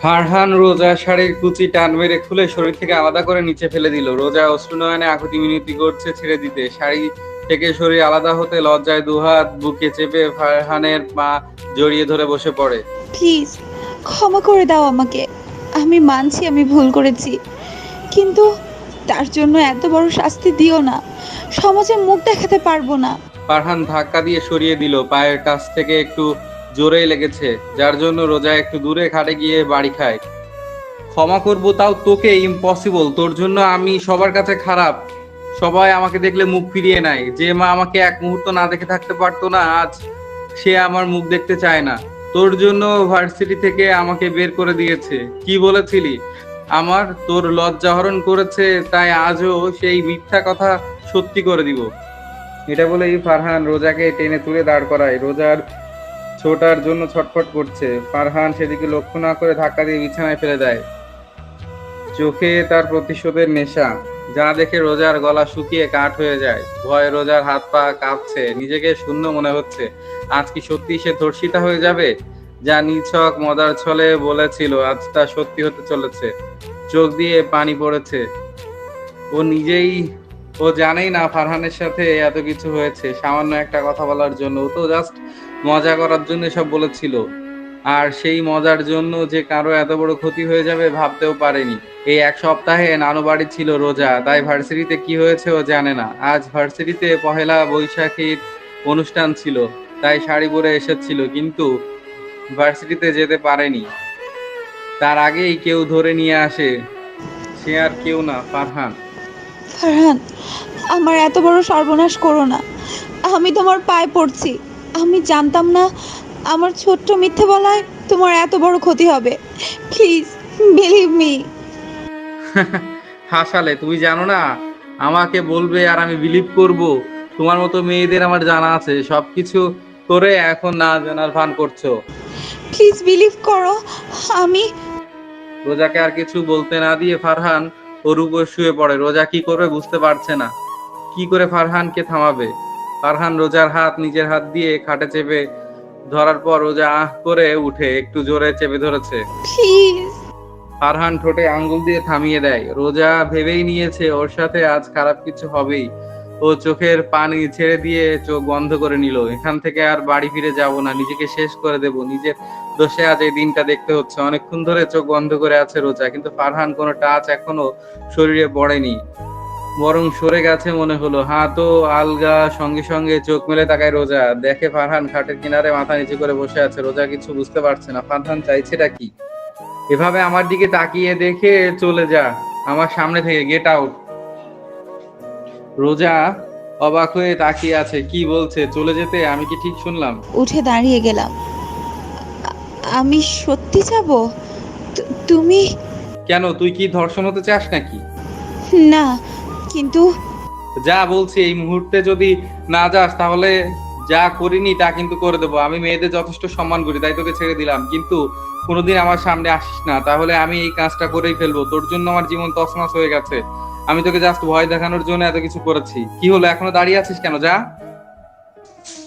ফারহান রোজা শাড়ির কুচি টান মেরে খুলে শরীর থেকে আলাদা করে নিচে ফেলে দিল। রোজা অশ্রু নয়নে আকুতি মিনতি করছে ছেড়ে দিতে। শাড়ি থেকে শরীর আলাদা হতে লজ্জায় দুহাত বুকে চেপে ফারহানের পা জড়িয়ে ধরে বসে পড়ে। প্লিজ ক্ষমা করে দাও আমাকে। আমি মানছি আমি ভুল করেছি, কিন্তু তার জন্য এত বড় শাস্তি দিও না। সমাজে মুখ দেখাতে পারবো না। ফারহান ধাক্কা দিয়ে সরিয়ে দিল, পায়ের কাছ থেকে একটু জোরেই লেগেছে, যার জন্য রোজা একটু দূরে খাটে গিয়ে বাড়ি খায়। ক্ষমা করবো তাও তোকে? ইম্পসিবল। তোর জন্য আমি সবার কাছে খারাপ। সবাই আমাকে দেখলে মুখ ফিরিয়ে নেয়। যে মা আমাকে এক মুহূর্ত না দেখে থাকতে পারতো না, আজ সে আমার মুখ দেখতে চায় না। তোর জন্য ভার্সিটি থেকে আমাকে বের করে দিয়েছে। কি বলেছিলি? তোর লজ্জা হরণ করেছে, তাই আজও সেই মিথ্যা কথা সত্যি করে দিব। এটা বলেই ফারহান রোজাকে টেনে তুলে দাঁড় করায়। রোজার ছোটার জন্য ছটফট করছে। ফারহান সেদিকে লক্ষ্য না করে ধাক্কা দিয়ে বিছানায় ফেলে দেয়। চোখে তার প্রতিশোধের নেশা, যা দেখে রোজার গলা শুকিয়ে কাঠ হয়ে যায়। ভয়ে রোজার হাত পা কাঁপছে, নিজেকে শূন্য মনে হচ্ছে। আজ কি সত্যি সে ধর্ষিতা হয়ে যাবে? যা নিছক মজার ছলে বলেছিল, আজ তা সত্যি হতে চলেছে। চোখ দিয়ে পানি পড়েছে। ও নিজেই ও জানেই না ফারহানের সাথে এত কিছু হয়েছে সামান্য একটা কথা বলার জন্য। ও তো জাস্ট মজা করার জন্য সব বলেছিল। আর সেই মজার জন্য যে কারো এত বড় ক্ষতি হয়ে যাবে ভাবতেও পারেনি। এই এক সপ্তাহে নানু বাড়ি ছিল রোজা, তাই ভার্সিটিতে কি হয়েছে ও জানে না। আজ ভার্সিটিতে পহেলা বৈশাখীর অনুষ্ঠান ছিল, তাই শাড়ি পরে এসেছিল, কিন্তু ভার্সিটিতে যেতে পারেনি। তার আগেই কেউ ধরে নিয়ে আসে। সে আর কেউ না, ফারহান। ফারহান, আমার এত বড় সর্বনাশ করো না। আমি তোমার পায়ে পড়ছি। আমি জানতাম না আমার ছোট্ট মিথ্যে বলায় তোমার এত বড় ক্ষতি হবে। Please believe me. হাসালে? তুমি জানো না আমাকে বলবে আর আমি বিলিভ করব? তোমার মতো মেয়েদের আমার জানা আছে, সবকিছু করে এখন না জানার ভান করছো। প্লিজ বিলিভ করো। আমি রোজাকে আর কিছু বলতে না দিয়ে ফারহান ওর উপর শুয়ে পড়ে। রোজা কি করবে বুঝতে পারছে না, কি করে ফারহানকে থামাবে। ফারহান রোজার হাত নিজের হাত দিয়ে খাটে চেপে ধরার পর রোজা আহ করে উঠে একটু জোরে চেপে ধরেছে। প্লিজ। ফারহান ঠোঁটে আঙ্গুল দিয়ে থামিয়ে দেয়। রোজা ভেবেই নিয়েছে ওর সাথে আজ খারাপ কিছু হবেই। ও চোখের পানি ছেড়ে দিয়ে চোখ বন্ধ করে নিল। এখান থেকে আর বাড়ি ফিরে যাব না, নিজেকে শেষ করে দেব। নিজের দোষে আজ এই দিনটা দেখতে হচ্ছে। অনেকক্ষণ ধরে চোখ বন্ধ করে আছে রোজা, কিন্তু ফারহান কোনো টাচ এখনো শরীরে পড়েনি, বরং সরে গেছে মনে হলো। হাতও আলগা। সঙ্গে সঙ্গে চোখ মেলে তাকায় রোজা, দেখে ফারহান খাটের কিনারে মাথা নিচু করে বসে আছে। রোজা কিছু বুঝতে পারছে না ফারহান চাইছেটা কি। এভাবে আমার দিকে তাকিয়ে দেখে চলে যা, আমার সামনে থেকে, গেট আউট। রোজা অবাক হয়ে তাকিয়ে আছে। কি বলছে? চলে যেতে? আমি কি ঠিক শুনলাম? উঠে দাঁড়িয়ে গেলাম। আমি সত্যি যাব? তুমি? কেন, তুই কি ধর্ষণ হতে চাস নাকি? না, কিন্তু যা বলছি, এই মুহূর্তে যদি না যাস তাহলে যা করিনি তা কিন্তু করে দেবো। আমি মেয়েদের যথেষ্ট সম্মান করি, তাই তোকে ছেড়ে দিলাম, কিন্তু কোনোদিন আমার সামনে আসিস না, তাহলে আমি এই কাজটা করেই ফেলবো। তোর জন্য আমার জীবন তছনছ হয়ে গেছে। আমি তোকে জাস্ট ভয় দেখানোর জন্য এত কিছু করেছি। কি হলো, এখনো দাঁড়িয়ে আছিস কেন? যা।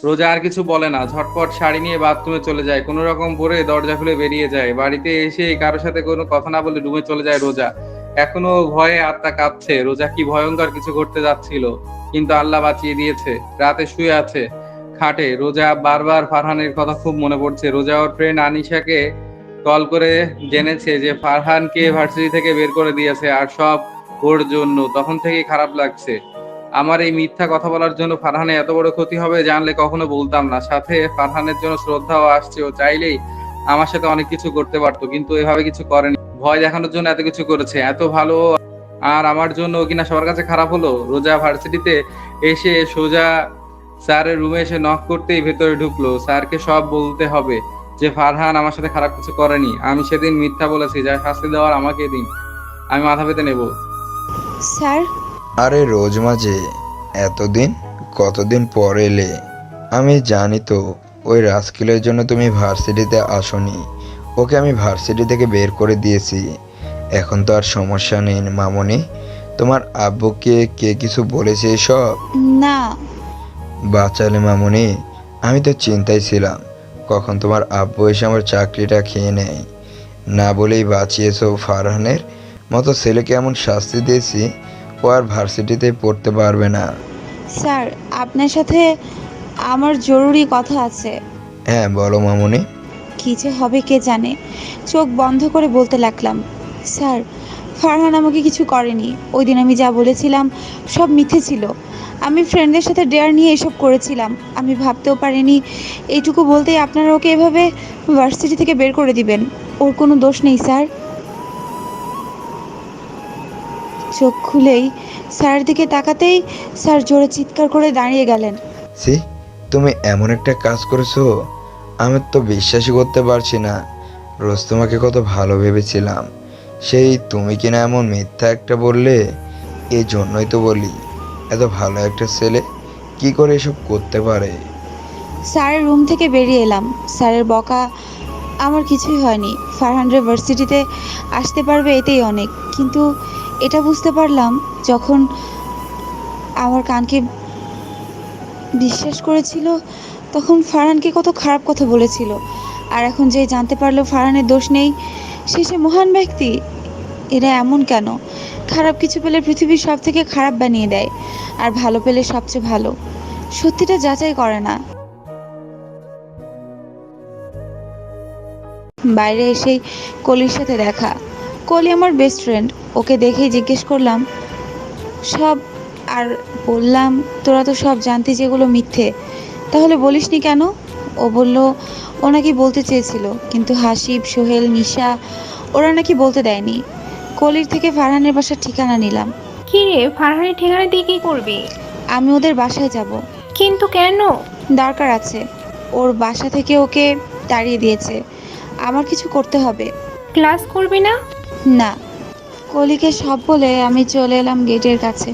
রোজা আর কিছু বলে না, ঝটপট শাড়ি নিয়ে বাথরুমে চলে যায়। কোনো রকম পরে দরজা খুলে বেরিয়ে যায়। বাড়িতে এসে কারোর সাথে কোনো কথা না বলে রুমে চলে যায় রোজা। এখনো ভয়ে আত্মা কাঁপছে। রোজা কি ভয়ঙ্কর কিছু ঘটতে যাচ্ছিল, কিন্তু আল্লাহ বাঁচিয়ে দিয়েছে। রাতে শুয়ে আছে খাটে। রোজা বারবার ফারহানের কথা খুব মনে পড়ছে। রোজা ওর ফ্রেন্ড আনিশাকে কল করে জেনেছে যে ফারহানকে ভার্সিটি থেকে বের করে দিয়েছে, আর সব ওর জন্য। তখন থেকেই খারাপ লাগছে। আমার এই মিথ্যা কথা বলার জন্য ফারহানের এত বড় ক্ষতি হবে জানলে কখনো বলতাম না। সাথে ফারহানের জন্য শ্রদ্ধাও আসছে। ও চাইলেই আমার সাথে অনেক কিছু করতে পারতো, কিন্তু এভাবে কিছু করেনি। ভয় দেখানোর জন্য এত কিছু করেছে, এত ভালো। আর আমার জন্য ও কিনা সবার কাছে খারাপ হলো। রোজা ভার্সিটিতে এসে সোজা স্যারের রুমে এসে নক করতেই ভেতরে ঢুকলো। স্যারকে সব বলতে হবে যে ফারহান আমার সাথে খারাপ কিছু করেনি। আমি সেদিন মিথ্যা বলেছি, যা শাস্তি দেওয়ার আমাকে দিন, আমি মাথা পেতে নেব। স্যার। আরে রোজ মাঝে এতদিন, কতদিন পর এলে। আমি জানি তো ওই রাস্কিলের জন্য তুমি ভার্সিটিতে আসোনি। ওকে আমি ভার্সিটি থেকে বের করে দিয়েছি। এখন তো আর সমস্যা নেই মামনি। তোমার আব্বুকে কে কিছু বলেছে এসব? না। বাঁচালে মামনি। আমি তো চিন্তায় ছিলাম কখন তোমার আব্বু এসে আমার চাকরিটা খেয়ে নেয়। না বলেই বাঁচিয়েছো ফারহানের মতো ছেলেকে এমন শাস্তি দিয়েছি ও আর ভার্সিটিতে পড়তে পারবে না। স্যার, আপনার সাথে আমার জরুরি কথা আছে। হ্যাঁ বলো মামুনি। কী যে হবে কে জানে। চোখ বন্ধ করে বলতে লাগলাম, স্যার, ফারহান আমাকে কিছু করেনি। ওই দিন আমি যা বলেছিলাম সব মিথ্যে ছিল। আমি ফ্রেন্ডদের সাথে ডেয়ার নিয়ে এসব করেছিলাম। আমি ভাবতেও পারিনি এইটুকু বলতেই আপনারা ওকে এভাবে ভার্সিটি থেকে বের করে দিবেন। ওর কোনো দোষ নেই স্যার। চোখ খুলেই স্যারের দিকে তাকাতেই স্যার জোরে চিৎকার করে দাঁড়িয়ে গেলেন। সি, তুমি এমন একটা কাজ করেছো, আমি তো বিশ্বাসই করতে পারছি না। রোজ তোমাকে কত ভালো ভেবেছিলাম, সেই তুমি কিনা এমন মিথ্যা একটা বললে। এই জন্যই তো বলি, এত ভালো একটা ছেলে কি করে এসব করতে পারে। স্যারের রুম থেকে বেরিয়ে এলাম। স্যারের বকা আমার কিছুই হয়নি। ফারহান ভার্সিটিতে আসতে পারবে এতেই অনেক। কিন্তু এটা বুঝতে পারলাম যখন আমার কানকে বিশ্বাস করেছিল তখন ফারহানকে কত খারাপ কথা বলেছিল। আর এখন যে জানতে পারলো ফারহানের দোষ নেই, সে মহান ব্যক্তি। এরা এমন কেন? খারাপ কিছু পেলে পৃথিবীর সব থেকে খারাপ বানিয়ে দেয়, আর ভালো পেলে সবচেয়ে ভালো। সত্যিটা যাচাই করে না। বাইরে এসেই কলির সাথে দেখা। কলি আমার বেস্ট ফ্রেন্ড। ওকে দেখেই জিজ্ঞেস করলাম সব, আর বললাম তোরা তো সব জানতি যেগুলো মিথ্যে, তাহলে বলিসনি কেন? ও বলল ও নাকি বলতে চেয়েছিল, কিন্তু হাসিব, সোহেল, নিশা ওরা নাকি বলতে দেয়নি। কলির থেকে ফারহানের বাসার ঠিকানা নিলাম। কি রে, ফারহানের ঠিকানা দিয়ে কি করবি? আমি ওদের বাসায় যাব। কিন্তু কেন? দরকার আছে। ওর বাসা থেকে ওকে তাড়িয়ে দিয়েছে, আমার কিছু করতে হবে। ক্লাস করবি না? না। কলিকে সব বলে আমি চলে এলাম গেটের কাছে।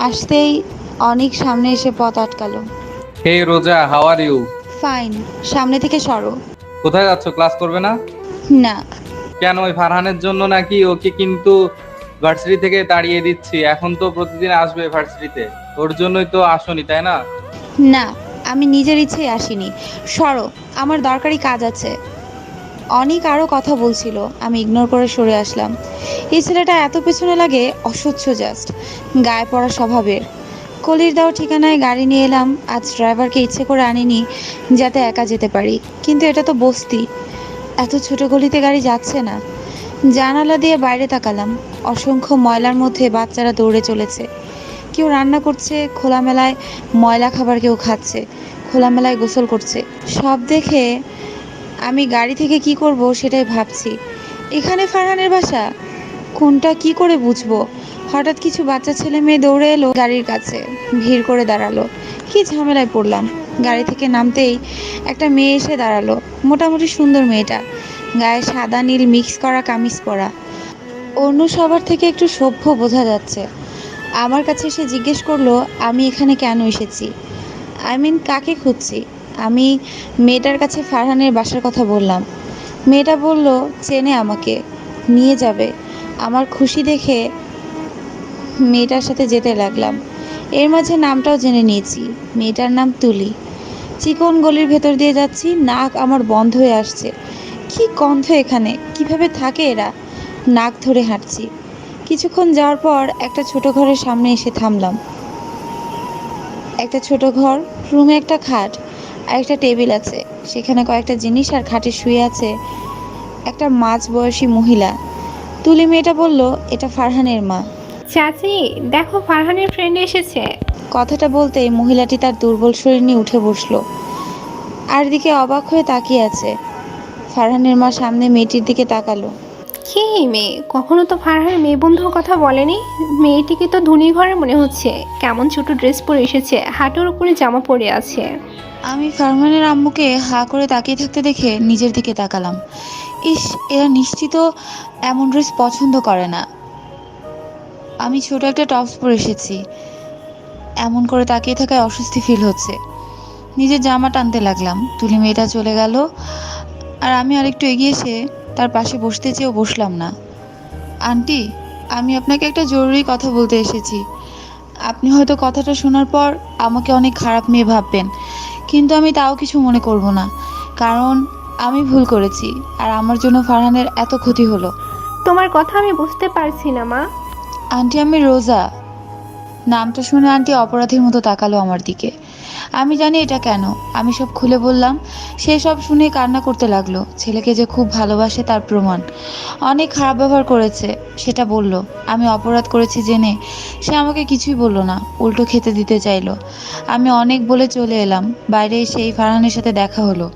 আসতেই অনেক সামনে এসে পথ আটকালো। হে রোজা, হাউ আর ইউ? ফাইন, সামনে থেকে সরো। কোথায় যাচ্ছ? ক্লাস করবে না? না। কেন? ওই ফারহানের জন্য নাকি? ওকে কিন্তু ভার্সিটি থেকে তাড়িয়ে দিচ্ছি। এখন তো প্রতিদিন আসবে ভার্সিটিতে, ওর জন্যই তো আসনি, তাই না? না, আমি নিজের ইচ্ছেই আসিনি। সরো, আমার দরকারি কাজ আছে। অনেক আরও কথা বলছিল, আমি ইগনোর করে সরে আসলাম। এই ছেলেটা এত পেছনে লাগে, অসহ্য জাস্ট। গায়ে পড়া স্বভাবের। কলির দেওয়া ঠিকানায় গাড়ি নিয়ে এলাম। আজ ড্রাইভারকে ইচ্ছে করে আনিনি যাতে একা যেতে পারি, কিন্তু এটা তো বস্তি, এত ছোট গলিতে গাড়ি যাচ্ছে না। জানালা দিয়ে বাইরে তাকালাম। অসংখ্য ময়লার মধ্যে বাচ্চারা দৌড়ে চলেছে। কেউ রান্না করছে খোলামেলায়, ময়লা খাবার কেউ খাচ্ছে, খোলামেলায় গোসল করছে। সব দেখে আমি গাড়ি থেকে কি করব সেটাই ভাবছি। এখানে ফারহানের বাসা, কোনটা কি করে বুঝবো? হঠাৎ কিছু বাচ্চা ছেলে মেয়ে দৌড়ে এলো গাড়ির কাছে, ভিড় করে দাঁড়ালো। কি ঝামেলায় পড়লাম। গাড়ি থেকে নামতেই একটা মেয়ে এসে দাঁড়ালো। মোটামুটি সুন্দর মেয়েটা, গায়ে সাদা নীল মিক্স করা কামিজ পরা। অন্য সবার থেকে একটু সভ্য বোঝা যাচ্ছে। আমার কাছে এসে জিজ্ঞেস করলো আমি এখানে কেন এসেছি, কাকে খুঁজছি। আমি মেয়েটার কাছে ফারহানের বাসার কথা বললাম। মেয়েটা বলল চেনে আমাকে, নিয়ে যাবে। আমার খুশি দেখে মেয়েটার সাথে যেতে লাগলাম। এর মাঝে নামটাও জেনে নিয়েছি। মেয়েটার নাম তুলি। চিকন গলির ভেতর দিয়ে যাচ্ছি, নাক আমার বন্ধ হয়ে আসছে। কি গন্ধ এখানে, কিভাবে থাকে এরা? নাক ধরে হাঁটছি। কিছুক্ষণ যাওয়ার পর একটা ছোট ঘরের সামনে এসে থামলাম। একটা ছোট ঘর, রুমে একটা খাট আর একটা টেবিল আছে। সেখানে কয়েকটা জিনিস, আর খাটে শুয়ে আছে একটা মাঝবয়সী মহিলা। তুলি মেয়েটা বলল এটা ফারহানের মা। চাচি, দেখো ফারহানের ফ্রেন্ড এসেছে। কথাটা বলতে মহিলাটি তার দুর্বল শরীর নিয়ে উঠে বসলো, আর দিকে অবাক হয়ে তাকিয়ে আছে। ফারহানের মা সামনে মেয়েটির দিকে তাকালো। কি এই মেয়ে? কখনো তো ফারহান মেয়ে বন্ধুর কথা বলেনি। মেয়েটিকে তো ধনী ঘরে মনে হচ্ছে। কেমন ছোট ড্রেস পরে এসেছে, হাঁটুর উপরে জামা পরে আছে। আমি ফারহানের আম্মুকে হা করে তাকিয়ে থাকতে দেখে নিজের দিকে তাকালাম। ইস, এরা নিশ্চিত এমন ড্রেস পছন্দ করে না। আমি ছোট একটা টপস পরে এসেছি। এমন করে তাকিয়ে থাকায় অস্বস্তি ফিল হচ্ছে। নিজের জামা টানতে লাগলাম। তুলি মেয়েটা চলে গেল, আর আমি আরেকটু এগিয়ে এসে তার পাশে বসতে চেয়েও বসলাম না। আন্টি, আমি আপনাকে একটা জরুরি কথা বলতে এসেছি। আপনি হয়তো কথাটা শোনার পর আমাকে অনেক খারাপ মেয়ে ভাববেন, কিন্তু আমি তাও কিছু মনে করব না, কারণ আমি ভুল করেছি, আর আমার জন্য ফারহানের এত ক্ষতি হলো। তোমার কথা আমি বুঝতে পারছি না মা। আন্টি, আমি রোজা। নামটা শুনে আন্টি অপরাধীর মতো তাকালো আমার দিকে। আমি জানি এটা কেন। আমি সব খুলে বললাম। সে সব শুনে কান্না করতে লাগলো। ছেলেকে যে খুব ভালোবাসে তার প্রমাণ। অনেক খারাপ ব্যবহার করেছে সেটা বলল। আমি অপরাধ করেছি জেনে সে আমাকে কিছুই বলল না, উল্টো খেতে দিতে চাইলো। আমি অনেক বলে চলে এলাম। বাইরে এসে এই ফারহানের সাথে দেখা হলো।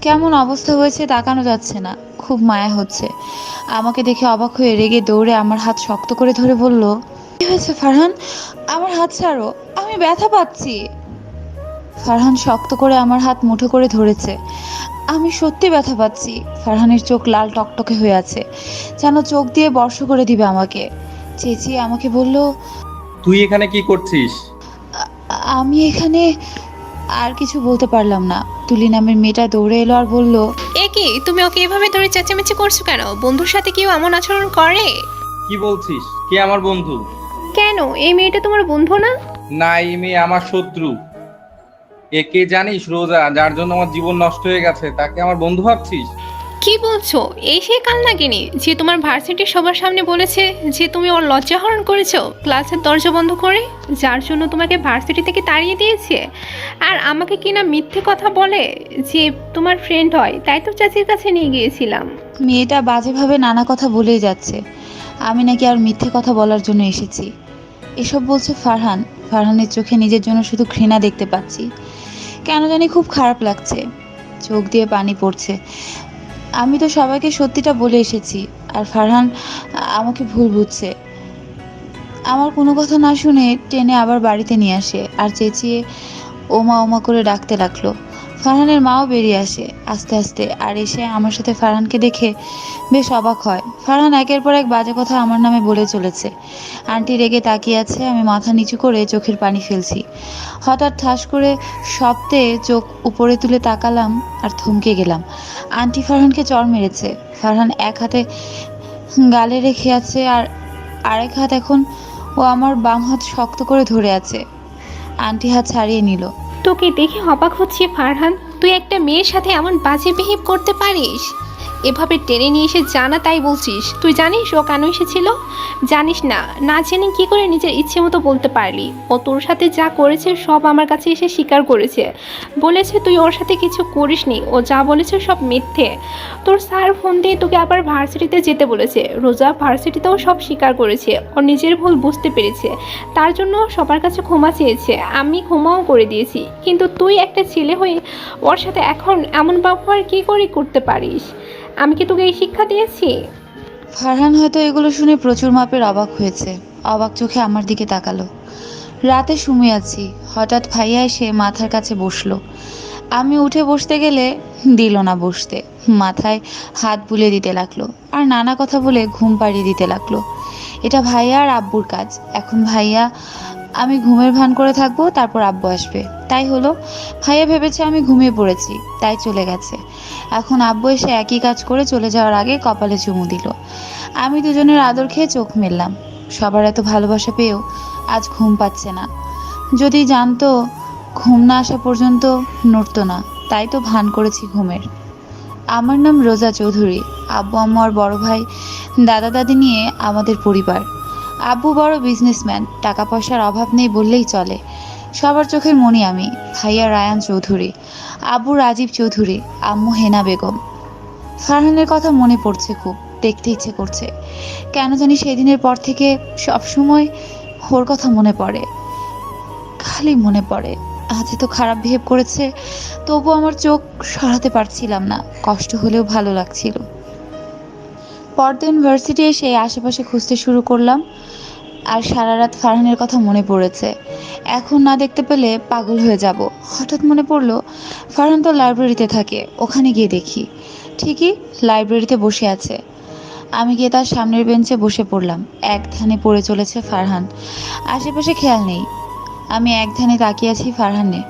কেমন অবস্থা হয়েছে তাকানো যাচ্ছে না, খুব মায়া হচ্ছে। আমাকে দেখে অবাক হয়ে রেগে দৌড়ে আমার হাত শক্ত করে ধরে বলল, কি হয়েছে ফারহান? আমার হাত ছাড়ো, আমি ব্যথা পাচ্ছি। ফারহান শক্ত করে আমার হাত মুঠো করে ধরেছে। আমি সত্যি ব্যথা পাচ্ছি। ফারহানের চোখ লাল টকটকে হয়ে আছে, যেন চোখ দিয়ে বর্ষ করে দিবে আমাকে। চেঁচিয়ে আমাকে বলল, তুই এখানে কি করছিস? আমি এখানে। আর কিছু বলতে পারলাম না। তুলি নামের মেয়েটা দৌড়ে এলো আর বলল, এ কি, তুমি ওকে এভাবে ধরে চেঁচামেচি করছো কেন? বন্ধুর সাথে কেউ এমন আচরণ করে? কি বলছিস? কে আমার বন্ধু? কেন, এই মেয়েটা তোমার বন্ধু না? না, এই মেয়ে আমার শত্রু। একে জানিস? রোজা, যার জন্য আমার জীবন নষ্ট হয়ে গেছে, তাকে আমার বন্ধু ভাবছিস? কি বলছো? এই সে কাল নাগিনি যে তোমার ভার্সিটির সবার সামনে বলেছে যে তুমি ওর লজ্জা হরণ করেছো ক্লাসের দরজা বন্ধ করে, যার জন্য তোমাকে ভার্সিটি থেকে তাড়িয়ে দিয়েছে। আর আমাকে কিনা মিথ্যে কথা বলে যে তোমার ফ্রেন্ড হয়, তাই তো চাচির কাছে নিয়ে গিয়েছিলাম। মেয়েটা বাজেভাবে নানা কথা বলেই যাচ্ছে। আমি নাকি আর মিথ্যে কথা বলার জন্য এসেছি। এসব বলছে ফারহান। ফারহানের চোখে নিজের জন্য শুধু ঘৃণা দেখতে পাচ্ছি। কেন জানি খুব খারাপ লাগছে, চোখ দিয়ে পানি পড়ছে। আমি তো সবাইকে সত্যিটা বলে এসেছি, আর ফারহান আমাকে ভুল বুঝছে। আমার কোনো কথা না শুনে টেনে আবার বাড়িতে নিয়ে আসে আর চেঁচিয়ে ওমা ওমা করে ডাকতে লাগলো। ফারহানের মাও বেরিয়ে আসে আস্তে আস্তে, আর এসে আমার সাথে ফারহানকে দেখে বেশ অবাক হয়। ফারহান একের পর এক বাজে কথা আমার নামে বলে চলেছে। আন্টি রেগে তাকিয়ে আছে, আমি মাথা নিচু করে চোখের পানি ফেলছি। হঠাৎ ঠাস করে শব্দে চোখ উপরে তুলে তাকালাম আর থমকে গেলাম। আন্টি ফারহানকে চড় মেরেছে। ফারহান এক হাতে গালে রেখে আছে, আর আরেক হাত এখন ও আমার বাম হাত শক্ত করে ধরে আছে। আন্টি হাত ছাড়িয়ে নিল। তোকে দেখে অবাক হচ্ছে ফারহান, তুই একটা মেয়ের সাথে এমন বাজে বিহেভ করতে পারিস? এভাবে টেনে নিয়ে এসে জানা তাই বলছিস? তুই জানিস ও কেন এসেছিল? জানিস না? না জেনে কি করে নিজের ইচ্ছে মতো বলতে পারলি? ও তোর সাথে যা করেছে সব আমার কাছে এসে স্বীকার করেছে। বলেছে তুই ওর সাথে কিছু করিসনি, ও যা বলেছে সব মিথ্যে। তোর স্যার ফোন দিয়ে তোকে আবার ভার্সিটিতে যেতে বলেছে। রোজা ভার্সিটিতেও সব স্বীকার করেছে, ও নিজের ভুল বুঝতে পেরেছে। তার জন্য সবার কাছে ক্ষমা চেয়েছে, আমি ক্ষমাও করে দিয়েছি। কিন্তু তুই একটা ছেলে হয়ে ওর সাথে এখন এমন ব্যবহার কি করে করতে পারিস? আমি কি তোকে এই শিক্ষা দিয়েছি? ফারহান হয়তো এগুলো শুনে প্রচুর মাপের অবাক হয়েছে। অবাক চোখে আমার দিকে তাকালো। রাতে শুয়ে আছি, হঠাৎ ভাইয়া এসে মাথার কাছে বসলো। আমি উঠে বসতে গেলে দিল না বসতে। মাথায় হাত বুলিয়ে দিতে লাগলো আর নানা কথা বলে ঘুম পাড়িয়ে দিতে লাগলো। এটা ভাইয়া আর আব্বুর কাজ। এখন ভাইয়া আমি ঘুমের ভান করে থাকবো, তারপর আব্বু আসবে। তাই হলো। ভাইয়া ভেবেছে আমি ঘুমিয়ে পড়েছি, তাই চলে গেছে। এখন আব্বু এসে একই কাজ করে চলে যাওয়ার আগে কপালে চুমু দিল। আমি দুজনের আদর খেয়ে চোখ মেললাম। সবার এত ভালোবাসা পেয়েও আজ ঘুম পাচ্ছে না। যদি জানতো ঘুম না আসা পর্যন্ত নড়তো না, তাই তো ভান করেছি ঘুমের। আমার নাম রোজা চৌধুরী। আব্বু আম্মু আর বড় ভাই দাদা দাদি নিয়ে আমাদের পরিবার। আব্বু বড় বিজনেসম্যান, টাকা পয়সার অভাব নেই বললেই চলে। সবার চোখের মণি আমি। ভাইয়া রায়ান চৌধুরী, আব্বু রাজীব চৌধুরী, আম্মু হেনা বেগম। ফারহানের কথা মনে পড়ছে খুব, দেখতে ইচ্ছে করছে। কেন জানি সেদিনের পর থেকে সবসময় ওর কথা মনে পড়ে, খালি মনে পড়ে। আজ এত খারাপ বিহেভ করেছে, তবু আমার চোখ সরাতে পারছিলাম না। কষ্ট হলেও ভালো লাগছিল। পরদিন ভার্সিটি এসে আশেপাশে খুঁজতে শুরু করলাম, আর সারা রাত ফারহানের কথা মনে পড়েছে। এখন না দেখতে পেলে পাগল হয়ে যাব। হঠাৎ মনে পড়লো ফারহান তো লাইব্রেরিতে থাকে, ওখানে গিয়ে দেখি। ঠিকই লাইব্রেরিতে বসে আছে। আমি গিয়ে তার সামনের বেঞ্চে বসে পড়লাম। এক ধ্যানে পড়ে চলেছে ফারহান, আশেপাশে খেয়াল নেই। আমি এক ধ্যানে তাকিয়ে আছি ফারহানের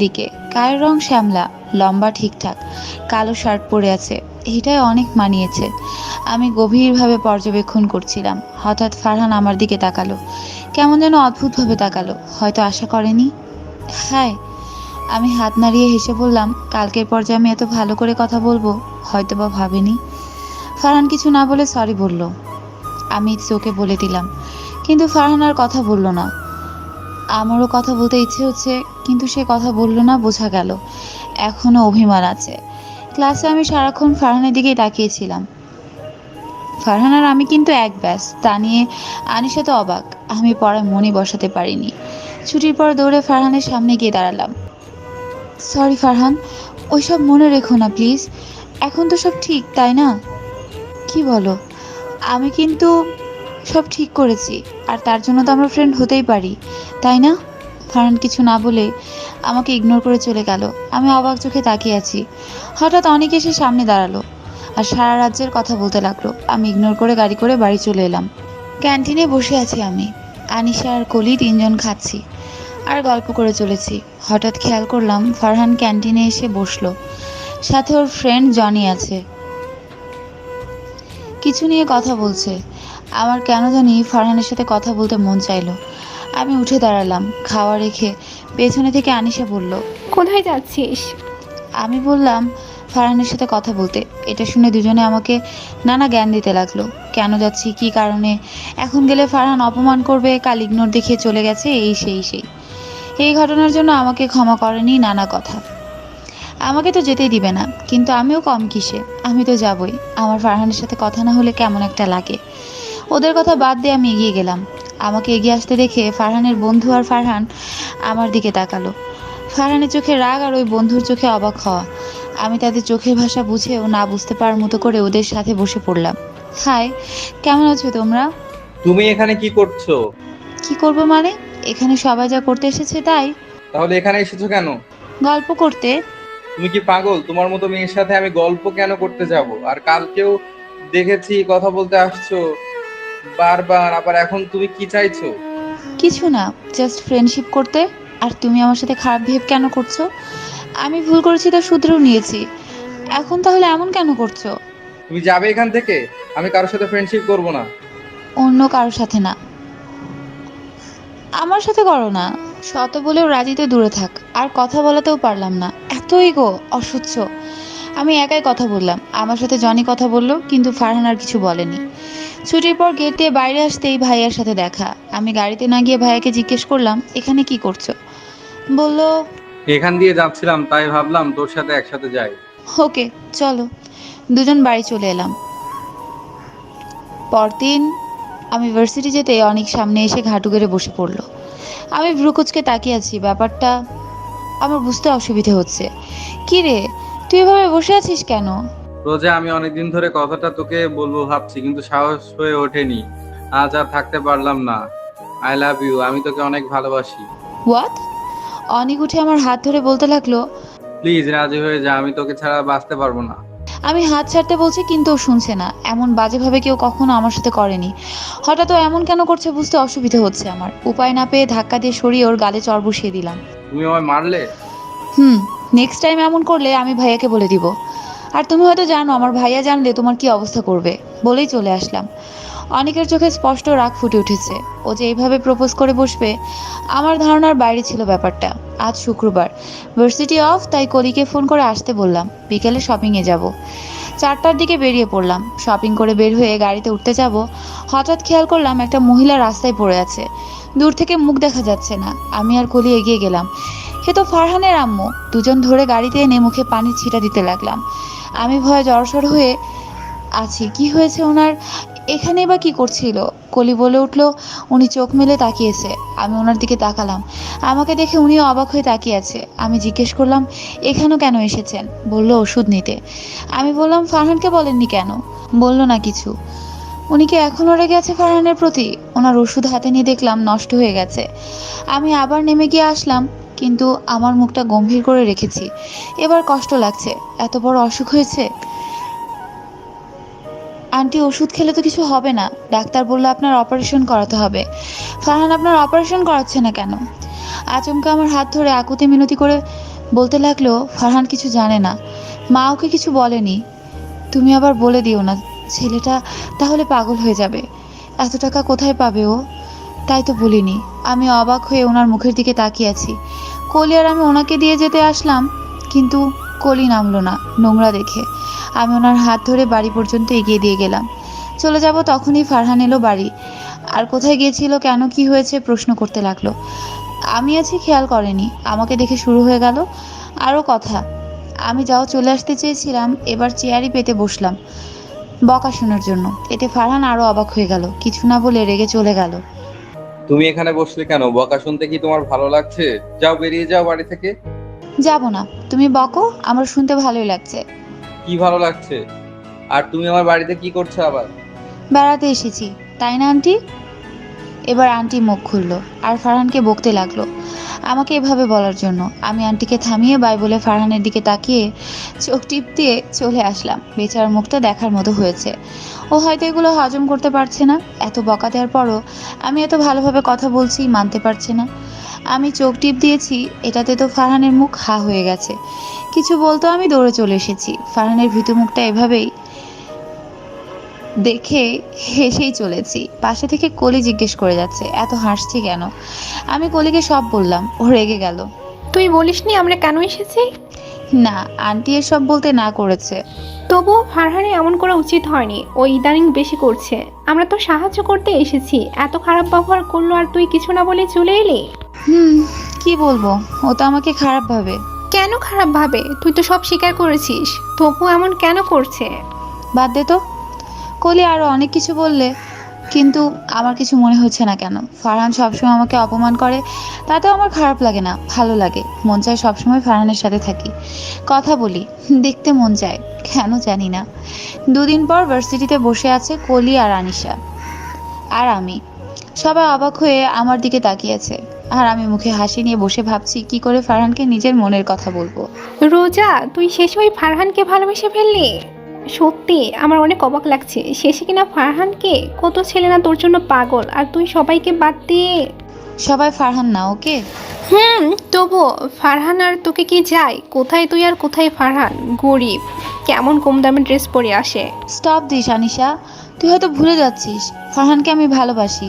দিকে। গায়ের রং শ্যামলা, লম্বা ঠিকঠাক, কালো শার্ট পরে আছে। এটাই অনেক মানিয়েছে। আমি গভীরভাবে পর্যবেক্ষণ করছিলাম। হঠাৎ ফারহান আমার দিকে তাকালো, কেমন যেন অদ্ভুতভাবে তাকালো, হয়তো আশা করেনি। হাই, আমি হাত নাড়িয়ে হেসে বললাম, কালকের পর যে আমি এত ভালো করে কথা বলবো হয়তো বা ভাবিনি। ফারহান কিছু না বলে সরি বলল। আমি ইটস ওকে বলে দিলাম, কিন্তু ফারহান আর কথা বলল না। আমারও কথা বলতে ইচ্ছে হচ্ছে, কিন্তু সে কথা বলল না, বোঝা গেল এখনো অভিমান আছে। ক্লাসে আমি সারাক্ষণ ফারহানের দিকেই তাকিয়েছিলাম। ফারহান আর আমি কিন্তু এক ব্যাচ, তা নিয়ে আনিশা তো অবাক। আমি পড়ায় মনই বসাতে পারিনি। ছুটির পর দৌড়ে ফারহানের সামনে গিয়ে দাঁড়ালাম। সরি ফারহান, ওইসব মনে রেখো না প্লিজ। এখন তো সব ঠিক, তাই না? কি বলো? আমি কিন্তু সব ঠিক করেছি, আর তার জন্য তো আমরা ফ্রেন্ড হতেই পারি, তাই না? ফারহান কিছু না বলে আমাকে ইগনোর করে চলে গেল। আমি অবাক চোখে তাকিয়ে আছি। হঠাৎ অনেক এসে সামনে দাঁড়ালো আর সারা রাজ্যের কথা বলতে লাগলো। আমি ইগনোর করে গাড়ি করে বাড়ি চলে এলাম। ক্যান্টিনে বসে আছি আমি, আনিশা আর কলি তিনজন খাচ্ছি আর গল্প করে চলেছি। হঠাৎ খেয়াল করলাম ফারহান ক্যান্টিনে এসে বসলো, সাথে ওর ফ্রেন্ড জনি আছে, কিছু নিয়ে কথা বলছে। আমার কেন জানি ফারহানের সাথে কথা বলতে মন চাইলো। আমি উঠে দাঁড়ালাম, খাওয়া রেখে। পেছনে থেকে আনিশা বলল। কোথায় যাচ্ছিস? আমি বললাম ফারহানের সাথে কথা বলতে। এটা শুনে দুজনে আমাকে নানা জ্ঞান দিতে লাগলো। কেন যাচ্ছি, কি কারণে, এখন গেলে ফারহান অপমান করবে, কাল ইগনোর দেখিয়ে চলে গেছে, এই সেই। এই ঘটনার জন্য আমাকে ক্ষমা করেনি, নানা কথা। আমাকে তো যেতেই দিবে না, কিন্তু আমিও কম কিসে, আমি তো যাবই। আমার ফারহানের সাথে কথা না হলে কেমন একটা লাগে। ওদের কথা বাদ দিয়ে আমি এগিয়ে গেলাম। আমাকে এগিয়ে আসতে দেখে ফারহানের বন্ধু আর ফারহান আমার দিকে তাকালো। ফারহানের চোখে রাগ আর ওই বন্ধুর চোখে অবাক হওয়া। আমি তাদের চোখের ভাষা বুঝেও না বুঝতে পারার মতো করে ওদের সাথে বসে পড়লাম। হাই, কেমন আছো তোমরা? তুমি এখানে কি করছো? কি করবো মানে? এখানে সবাই যা করতে এসেছে তাই। তাহলে এখানে এসেছো কেন? গল্প করতে। তুমি কি পাগল? তোমার মতো মেয়ের সাথে আমি গল্প কেন করতে যাব? আর কালকেও দেখেছি কথা বলতে আসছো বারবার, আবার এখন তুমি কি চাইছো? কিছু না, জাস্ট ফ্রেন্ডশিপ করতে। আর তুমি আমার সাথে খারাপ বিহেভ কেন করছো? আমি ভুল করেছি, তা শুধরেও নিয়েছি। এখন তাহলে এমন কেন করছো? তুমি যাবে এখান থেকে? আমি কারোর সাথে ফ্রেন্ডশিপ করব না। অন্য কারোর সাথে না, আমার সাথে করো না। শত বলেও রাজিতে দূরে থাক। আর কথা বলাতেও পারলাম না, এতই গো অসহ্য। আমি একাই কথা বললাম। আমার সাথে জনি কথা বললো, কিন্তু ফারহান আর কিছু বলেনি। ছুটির পর গেট দিয়ে বাইরে আসতেই ভাইয়ার সাথে দেখা। আমি গাড়িতে না গিয়ে ভাইয়াকে জিজ্ঞেস করলাম, এখানে কি করছো? বলল, এখান দিয়ে যাচ্ছিলাম, তাই ভাবলাম তোর সাথে একসাথে যাই। ওকে চলো। দুজন বাড়ি চলে এলাম। পরদিন আমি ভার্সিটি যেতে অনেক সামনে এসে ঘাটু গেড়ে বসে পড়লো। আমি ভ্রুকুচকে তাকিয়ে আছি। ব্যাপারটা আমার বুঝতে অসুবিধে হচ্ছে। কি রে, তুই এভাবে বসে আছিস কেন? রোজা, আমি অনেকদিন ধরে কথাটা তোকে বলবো ভাবছি, কিন্তু সাহস হয়ে ওঠেনি। আজ আর থাকতে পারলাম না। আই লাভ ইউ, আমি তোকে অনেক ভালোবাসি। হোয়াট? অনেক উঠে আমার হাত ধরে বলতে লাগলো। প্লিজ রাজি হয়ে যা, আমি তোকে ছাড়া বাঁচতে পারবো না। আমি হাত ছাড়তে বলছি, কিন্তু ও শুনছে না। এমন বাজেভাবে কেউ কখনো আমার সাথে করেনি। হঠাৎ ও এমন কেন করছে বুঝতে অসুবিধে হচ্ছে আমার। উপায় না পেয়ে ধাক্কা দিয়ে সরিয়ে ওর গালে চড় বসিয়ে দিলাম। তুমি আমায় মারলে? নেক্সট টাইম এমন করলে আমি ভাইয়াকে বলে দিব। আর তুমি হয়তো জানো, আমার ভাইয়া জানলে তোমার কি অবস্থা করবে। বলেই চলে আসলাম। অনেকের চোখে স্পষ্ট রাগ ফুটে উঠেছে। ও যে এইভাবে প্রপোজ করে বসবে, আমার ধারণার বাইরে ছিল ব্যাপারটা। আজ শুক্রবার, ভার্সিটি অফ, তাই কলিকে ফোন করে আসতে বললাম। বিকেলে শপিংয়ে যাব। 4টার দিকে বেরিয়ে পড়লাম। শপিং করে বের হয়ে গাড়িতে উঠতে যাব, হঠাৎ খেয়াল করলাম একটা মহিলা রাস্তায় পড়ে আছে। দূর থেকে মুখ দেখা যাচ্ছে না। আমি আর কলি এগিয়ে গেলাম। সে তো ফারহানের আম্মু। দুজন ধরে গাড়িতে এনে মুখে পানির ছিটা দিতে লাগলাম। আমি ভয়ে জড়সড় হয়ে আছি। কি হয়েছে ওনার? এখানেই বা কি করছিল? কলি বলে উঠলো, উনি চোখ মেলে তাকিয়েছে। আমি ওনার দিকে তাকালাম। আমাকে দেখে উনিও অবাক হয়ে তাকিয়ে আছে। আমি জিজ্ঞেস করলাম, এখানেও কেন এসেছেন? বলল ওষুধ নিতে। আমি বললাম, ফারহানকে বলেননি কেন? বলল না কিছু। উনি কি এখনও রেগে আছে ফারহানের প্রতি? ওনার ওষুধ হাতে নিয়ে দেখলাম নষ্ট হয়ে গেছে। আমি আবার নেমে গিয়ে আসলাম, কিন্তু আমার মুখটা গম্ভীর করে রেখেছি। এবার কষ্ট লাগছে। এত বড় অসুখ হয়েছে। আন্টি, ওষুধ খেলে তো কিছু হবে না। ডাক্তার বলল আপনার অপারেশন করাতে হবে। ফারহান আপনার অপারেশন করাচ্ছে না কেন? আচমকা আমার হাত ধরে আকুতি মিনতি করে বলতে লাগলো, ফারহান কিছু জানে না, মা ওকে কিছু বলেনি। তুমি আবার বলে দিও না, ছেলেটা তাহলে পাগল হয়ে যাবে। এত টাকা কোথায় পাবে ও? তাই তো বলিনি। আমি অবাক হয়ে ওনার মুখের দিকে তাকিয়ে আছি। কলি আর আমি ওনাকে দিয়ে যেতে আসলাম, কিন্তু কলি নামলো না নোংরা দেখে। আমি ওনার হাত ধরে বাড়ি পর্যন্ত এগিয়ে দিয়ে গেলাম। চলে যাব তখনই ফারহান এলো বাড়ি। আর কোথায় গিয়েছিল, কেন কি হয়েছে প্রশ্ন করতে লাগলো। আমি আছি খেয়াল করেনি, আমাকে দেখে শুরু হয়ে গেল আরও কথা। আমি যাও চলে আসতে চেয়েছিলাম, এবার চেয়ারই পেতে বসলাম বকা শোনার জন্য। এতে ফারহান আরও অবাক হয়ে গেল, কিছু না বলে রেগে চলে গেল। তুমি এখানে বসলে কেন? বকা শুনতে কি তোমার ভালো লাগছে? যাও, বেরিয়ে যাও বাড়ি থেকে। যাব না, তুমি বকো, আমার শুনতে ভালোই লাগছে। কি ভালো লাগছে? আর তুমি আমার বাড়িতে কি করছো আবার? বেড়াতে এসেছি, তাই না আন্টি? এবার আন্টি মুখ খুললো আর ফারহানকে বকতে লাগলো আমাকে এভাবে বলার জন্য। আমি আন্টিকে থামিয়ে বাই বলে ফারহানের দিকে তাকিয়ে চোখ টিপ দিয়ে চলে আসলাম। বেচার মুখটা দেখার মতো হয়েছে। ও হয়তো এগুলো হজম করতে পারছে না। এত বকা দেওয়ার পরও আমি এত ভালোভাবে কথা বলছি, মানতে পারছে না। আমি চোখ টিপ দিয়েছি, এটাতে তো ফারহানের মুখ হা হয়ে গেছে। কিছু বলতো আমি দৌড়ে চলে এসেছি। ফারহানের ভীতু মুখটা এভাবেই দেখে হেসেই চলেছি। পাশে থেকে কলি জিজ্ঞেস করে যাচ্ছে, এত হাসছি কেন? আমি কলিকে সব বললাম। ও রেগে গেল। তুই বলিসনি আমরা কেন এসেছি? না, আন্টি এসব বলতে না করেছে। তবুও ফারহানের এমন করা উচিত হয়নি, ও ইদানিং বেশি করছে। আমরা তো সাহায্য করতে এসেছি, এত খারাপ ব্যবহার করলো আর তুই কিছু না বলে চলে এলি। কি বলবো, ও তো আমাকে খারাপ ভাবে। কেন খারাপ ভাবে? তুই তো সব স্বীকার করেছিস, তবু এমন কেন করছে? বাদ দে তো। কলি আরো অনেক কিছু বললে, কিন্তু আমার কিছু মনে হচ্ছে না কেন। ফারহান সবসময় আমাকে অপমান করে, তাতেও আমার খারাপ লাগে না, ভালো লাগে। মন চায় সবসময় ফারহানের সাথে থাকি, কথা বলি, দেখতে মন চায়, কেন জানি না। দুদিন পর ভার্সিটিতে বসে আছে কলি আর আনিশা আর আমি। সবাই অবাক হয়ে আমার দিকে তাকিয়েছে, আর আমি মুখে হাসি নিয়ে বসে ভাবছি কি করে ফারহানকে নিজের মনের কথা বলবো। রোজা, তুই শেষে ওই ফারহানকে ভালোবেসে ফেললি? সত্যি আমার অনেক অবাক লাগছে। শেষে কিনা ফারহানকে, কত ছেলে না তোর জন্য পাগল, আর তুই সবাইকে বাদ দিয়ে। সবাই ফারহান না, ওকে? তবু ফারহান আর তোকে কি যায়? কোথায় তুই আর কোথায় ফারহান? গরিব, কেমন কম দামে ড্রেস পরে আসে। স্টপ দিস আনিশা, তুই হয়তো ভুলে যাচ্ছিস ফারহানকে আমি ভালোবাসি,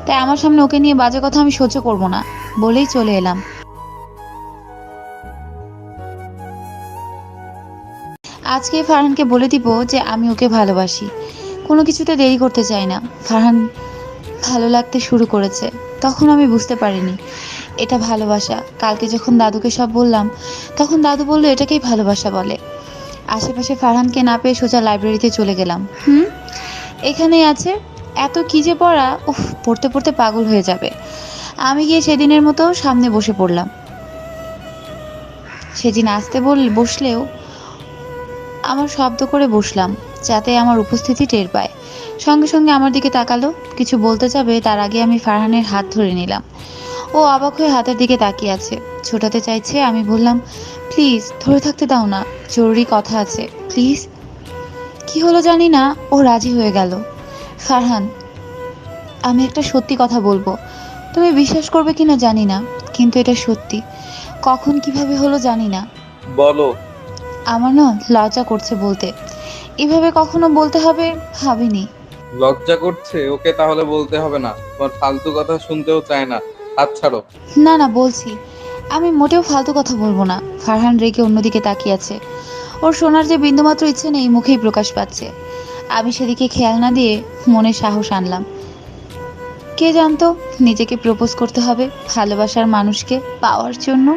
তাই আমার সামনে ওকে নিয়ে বাজে কথা আমি সহ্য করব না বলেই চলে এলাম। আজকে ফারহানকে বলে দিব যে আমি ওকে ভালোবাসি। কোনো কিছুতে দেরি করতে চাই না। ফারহান ভালো লাগতে শুরু করেছে, তখন আমি বুঝতে পারিনি এটা ভালোবাসা। কালকে যখন দাদুকে সব বললাম, তখন দাদু বলল এটাকেই ভালোবাসা বলে। আশেপাশে ফারহানকে না পেয়ে সোজা লাইব্রেরিতে চলে গেলাম। এখানেই আছে, এত কি যে পড়া, উফ, পড়তে পড়তে পাগল হয়ে যাবে। আমি গিয়ে সেদিনের মতো সামনে বসে পড়লাম। সেদিন আসতে বসলেও আমার শব্দ করে বসলাম, যাতে আমার উপস্থিতি টের পায়। সঙ্গে সঙ্গে আমার দিকে তাকালো, কিছু বলতে যাবে তার আগে আমি ফারহানের হাত ধরে নিলাম। ও অবাক হয়ে হাতের দিকে তাকিয়ে আছে, ছোটাতে চাইছে। আমি বললাম, প্লিজ ধরে থাকতে দাও না, জরুরি কথা আছে, প্লিজ। কি হলো জানি না, ও রাজি হয়ে গেল। ফারহান, আমি একটা সত্যি কথা বলবো, তুমি বিশ্বাস করবে কিনা জানি না, কিন্তু এটা সত্যি। কখন কিভাবে হলো জানি না। বলো। আমার না লজ্জা করছে বলতে, এভাবে কখনো বলতে হবে ভাবিনি। লজ্জা করছে? ওকে, তাহলে বলতে হবে না। তোমার ফালতু কথা শুনতেও চায় না, হাত ছাড়ো। না না, বলছি আমি মোটেও ফালতু কথা বলবো না। ফারহান রেগে অন্যদিকে তাকিয়ে আছে, ওর শোনার যে বিন্দুমাত্র ইচ্ছে নেই মুখেই প্রকাশ পাচ্ছে। আমি সেদিকে খেয়াল না দিয়ে মনে সাহস আনলাম। কে জানতো নিজেকে প্রপোজ করতে হবে ভালোবাসার মানুষকে পাওয়ার জন্য।